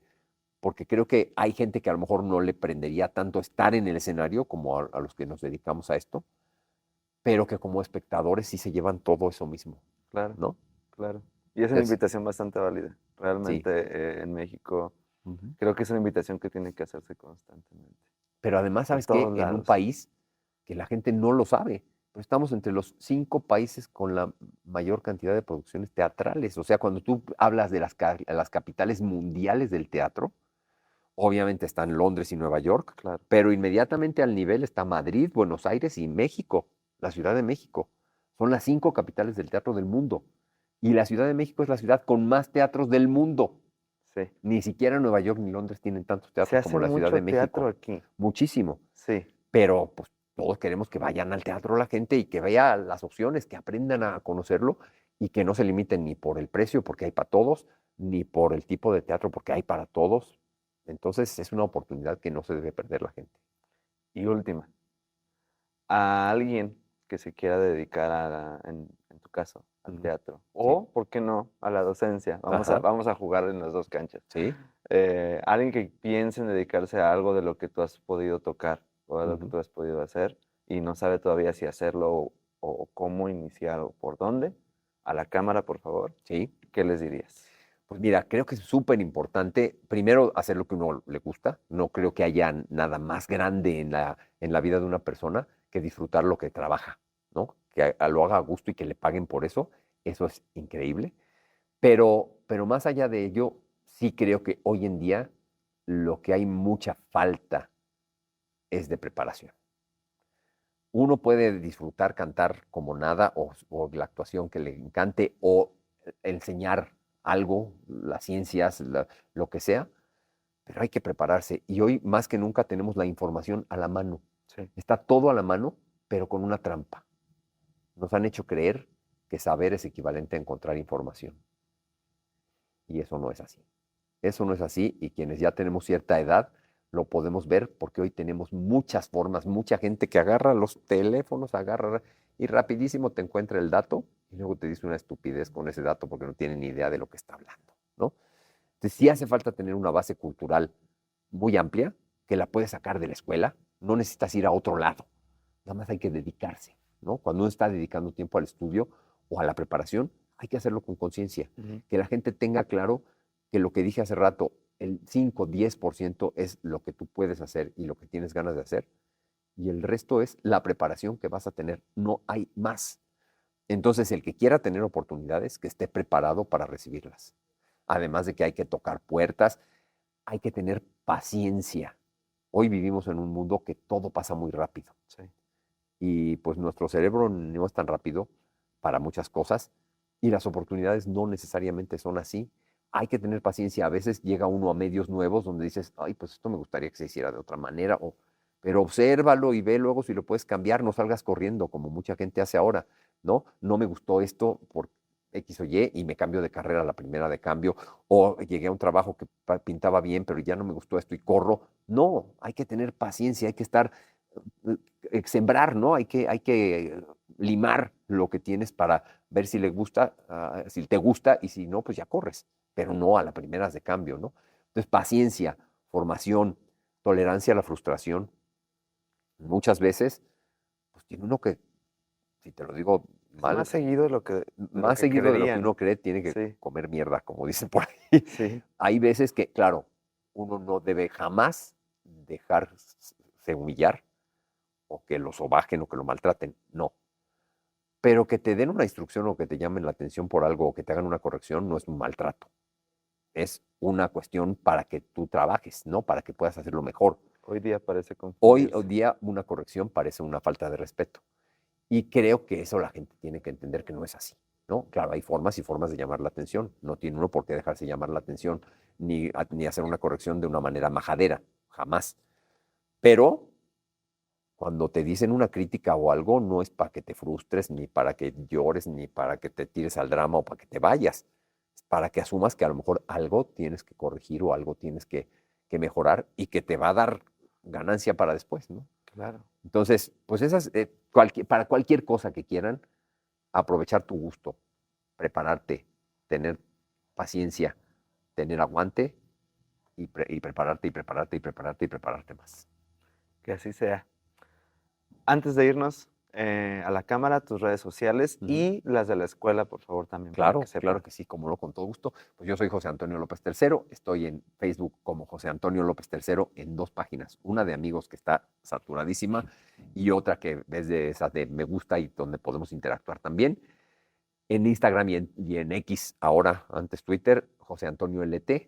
creo que hay gente que a lo mejor no le prendería tanto estar en el escenario como a los que nos dedicamos a esto, pero que como espectadores sí se llevan todo eso mismo. Claro, ¿no? claro. Y es una Entonces, invitación bastante válida. sí. Realmente en México Ujú. creo que es una invitación que tiene que hacerse constantemente. Pero además, En ¿sabes qué? todos En un lados. país que la gente no lo sabe, pero estamos entre los 5 países con la mayor cantidad de producciones teatrales. O sea, cuando tú hablas de las capitales mundiales del teatro, obviamente están Londres y Nueva York, Claro. pero inmediatamente al nivel está Madrid, Buenos Aires y México, la Ciudad de México. Son las 5 capitales del teatro del mundo. Y la Ciudad de México es la ciudad con más teatros del mundo. Sí. Ni siquiera Nueva York ni Londres tienen tantos Se teatros como hace la Ciudad mucho de teatro México. aquí. Muchísimo. Sí. Pero pues todos queremos que vayan al teatro la gente y que vea las opciones, que aprendan a conocerlo y que no se limiten ni por el precio, porque hay para todos, ni por el tipo de teatro, porque hay para todos. Entonces es una oportunidad que no se debe perder la gente. Y última, a alguien que se quiera dedicar en tu caso, al Ujú. teatro, Sí. o, ¿por qué no?, a la docencia. Ajá. Vamos a jugar en las dos canchas. Sí. Alguien que piense en dedicarse a algo de lo que tú has podido tocar o de lo que Ujú. tú has podido hacer y no sabe todavía si hacerlo o cómo iniciar o por dónde, a la cámara, por favor, Sí. ¿qué les dirías? Pues mira, creo que es súper importante, primero, hacer lo que uno le gusta. No creo que haya nada más grande en la vida de una persona que disfrutar lo que trabaja, ¿no? Que lo haga a gusto y que le paguen por eso. Eso es increíble. Pero más allá de ello, sí creo que hoy en día lo que hay mucha falta es de preparación. Uno puede disfrutar cantar como nada o la actuación que le encante o enseñar algo, las ciencias, lo que sea, pero hay que prepararse. Y hoy más que nunca tenemos la información a la mano. Sí. Está todo a la mano, pero con una trampa. Nos han hecho creer que saber es equivalente a encontrar información. Y eso no es así. Eso no es así y quienes ya tenemos cierta edad lo podemos ver porque hoy tenemos muchas formas, mucha gente que agarra los teléfonos, agarra y rapidísimo te encuentra el dato y luego te dice una estupidez con ese dato porque no tiene ni idea de lo que está hablando, ¿no? Entonces sí hace falta tener una base cultural muy amplia que la puedes sacar de la escuela, no necesitas ir a otro lado, nada más hay que dedicarse, ¿no? Cuando uno está dedicando tiempo al estudio o a la preparación, hay que hacerlo con conciencia, que la gente tenga claro que lo que dije hace rato, el 5-10% es lo que tú puedes hacer y lo que tienes ganas de hacer, y el resto es la preparación que vas a tener, no hay más. Entonces, el que quiera tener oportunidades, que esté preparado para recibirlas. Además de que hay que tocar puertas, hay que tener paciencia. Hoy vivimos en un mundo que todo pasa muy rápido. Sí. Y pues nuestro cerebro no es tan rápido para muchas cosas y las oportunidades no necesariamente son así. Hay que tener paciencia. A veces llega uno a medios nuevos donde dices, ay, pues esto me gustaría que se hiciera de otra manera, pero obsérvalo y ve luego si lo puedes cambiar, no salgas corriendo como mucha gente hace ahora, ¿no? No me gustó esto por X o Y me cambio de carrera a la primera de cambio, o llegué a un trabajo que pintaba bien, pero ya no me gustó esto y corro. No, hay que tener paciencia, hay que estar sembrar, ¿no? Hay que limar lo que tienes para ver si le gusta, si te gusta y si no, pues ya corres, pero no a las primeras de cambio, ¿no? Entonces, paciencia, formación, tolerancia a la frustración. Muchas veces, pues tiene uno que, si te lo digo Es más mal, seguido de lo más que seguido de lo que creerían. uno cree, tiene que Sí, comer mierda, como dicen por ahí. sí, Hay veces que, claro, uno no debe jamás dejarse humillar o que lo sobajen o que lo maltraten, no. Pero que te den una instrucción o que te llamen la atención por algo o que te hagan una corrección no es un maltrato. Es una cuestión para que tú trabajes, ¿no? Para que puedas hacerlo mejor. hoy día parece Hoy confundirse. día una corrección parece una falta de respeto. Y creo que eso la gente tiene que entender que no es así, ¿no? Claro, hay formas y formas de llamar la atención. No tiene uno por qué dejarse llamar la atención ni hacer una corrección de una manera majadera, jamás. Pero cuando te dicen una crítica o algo, no es para que te frustres, ni para que llores, ni para que te tires al drama o para que te vayas. Es para que asumas que a lo mejor algo tienes que corregir o algo tienes que mejorar y que te va a dar ganancia para después, ¿no? Claro. Entonces, pues esas, para cualquier cosa que quieran, aprovechar tu gusto, prepararte, tener paciencia, tener aguante y prepararte y prepararte y prepararte y prepararte más. Que así sea. Antes de irnos, a la cámara tus redes sociales Ujú. y las de la escuela, por favor, también. para Claro, que sepan. claro que sí, como no, con todo gusto. Pues yo soy José Antonio López III, estoy en Facebook como José Antonio López III en 2 páginas, una de amigos que está saturadísima y otra que es de esas de me gusta y donde podemos interactuar también. En Instagram y en X, ahora, antes Twitter, José Antonio LT.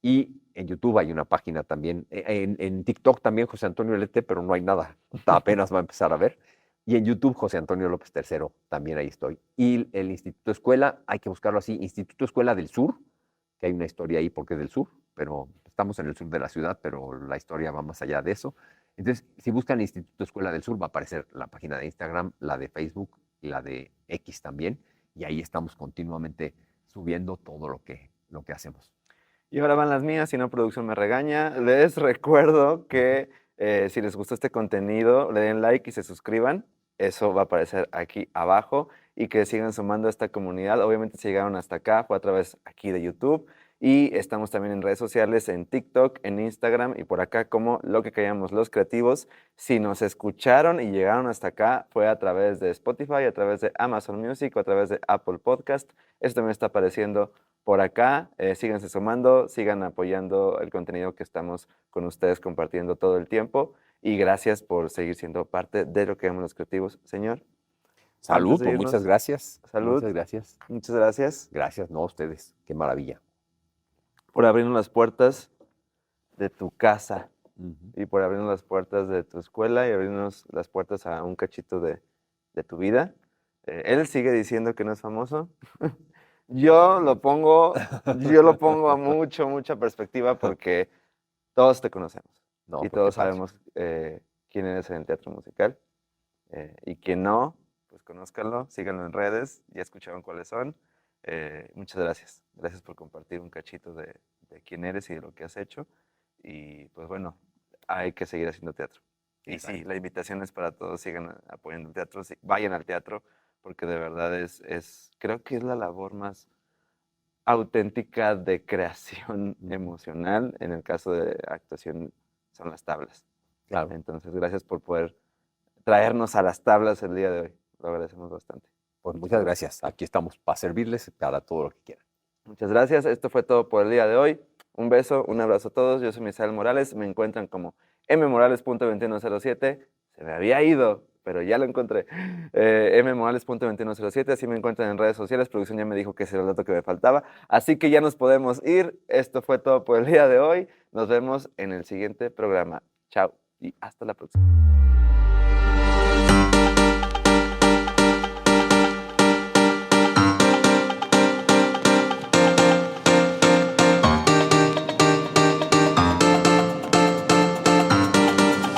Y en YouTube hay una página también, en TikTok también José Antonio LT, pero no hay nada, apenas va a empezar a ver. Y en YouTube José Antonio López III, también ahí estoy. Y el Instituto Escuela, hay que buscarlo así, Instituto Escuela del Sur, que hay una historia ahí porque es del sur, pero estamos en el sur de la ciudad, pero la historia va más allá de eso. Entonces, si buscan Instituto Escuela del Sur, va a aparecer la página de Instagram, la de Facebook y la de X también, y ahí estamos continuamente subiendo todo lo que hacemos. Y ahora van las mías, si no producción me regaña. Les recuerdo que si les gustó este contenido, le den like y se suscriban. Eso va a aparecer aquí abajo y que sigan sumando a esta comunidad. Obviamente si llegaron hasta acá fue a través aquí de YouTube y estamos también en redes sociales, en TikTok, en Instagram y por acá como Lo que callamos los creativos. Si nos escucharon y llegaron hasta acá fue a través de Spotify, a través de Amazon Music o a través de Apple Podcast. Esto también está apareciendo por acá. Síganse sumando, sigan apoyando el contenido que estamos con ustedes compartiendo todo el tiempo. Y gracias por seguir siendo parte de Lo que llamamos los creativos, señor. Salud, Antes de pues muchas irnos, gracias. salud. Muchas gracias. Muchas gracias Gracias, no a ustedes. Qué maravilla. por abrirnos las puertas de tu casa Ujú. y por abrirnos las puertas de tu escuela y abrirnos las puertas a un cachito de tu vida. Él sigue diciendo que no es famoso. Yo lo pongo a mucha perspectiva porque todos te conocemos No, y pues qué todos padre. sabemos quién eres en el teatro musical. Y quien no, pues conózcanlo, síganlo en redes, ya escucharon cuáles son. Muchas gracias. Gracias por compartir un cachito de quién eres y de lo que has hecho. Y pues bueno, hay que seguir haciendo teatro. Y sí, Exacto. la invitación es para todos, sigan apoyando el teatro, vayan al teatro, porque de verdad creo que es la labor más auténtica de creación Ujú. emocional. En el caso de actuación son las tablas. Claro. Entonces, gracias por poder traernos a las tablas el día de hoy. Lo agradecemos bastante. Pues Muchas muchas gracias. gracias. Aquí estamos para servirles para todo lo que quieran. Muchas gracias. Esto fue todo por el día de hoy. Un beso, un abrazo a todos. Yo soy Misael Morales. Me encuentran como mmorales.2107. Se me había ido, pero ya lo encontré. mmorales.2107. Así me encuentran en redes sociales. Producción ya me dijo que ese era el dato que me faltaba. Así que ya nos podemos ir. Esto fue todo por el día de hoy. Nos vemos en el siguiente programa. Chao y hasta la próxima.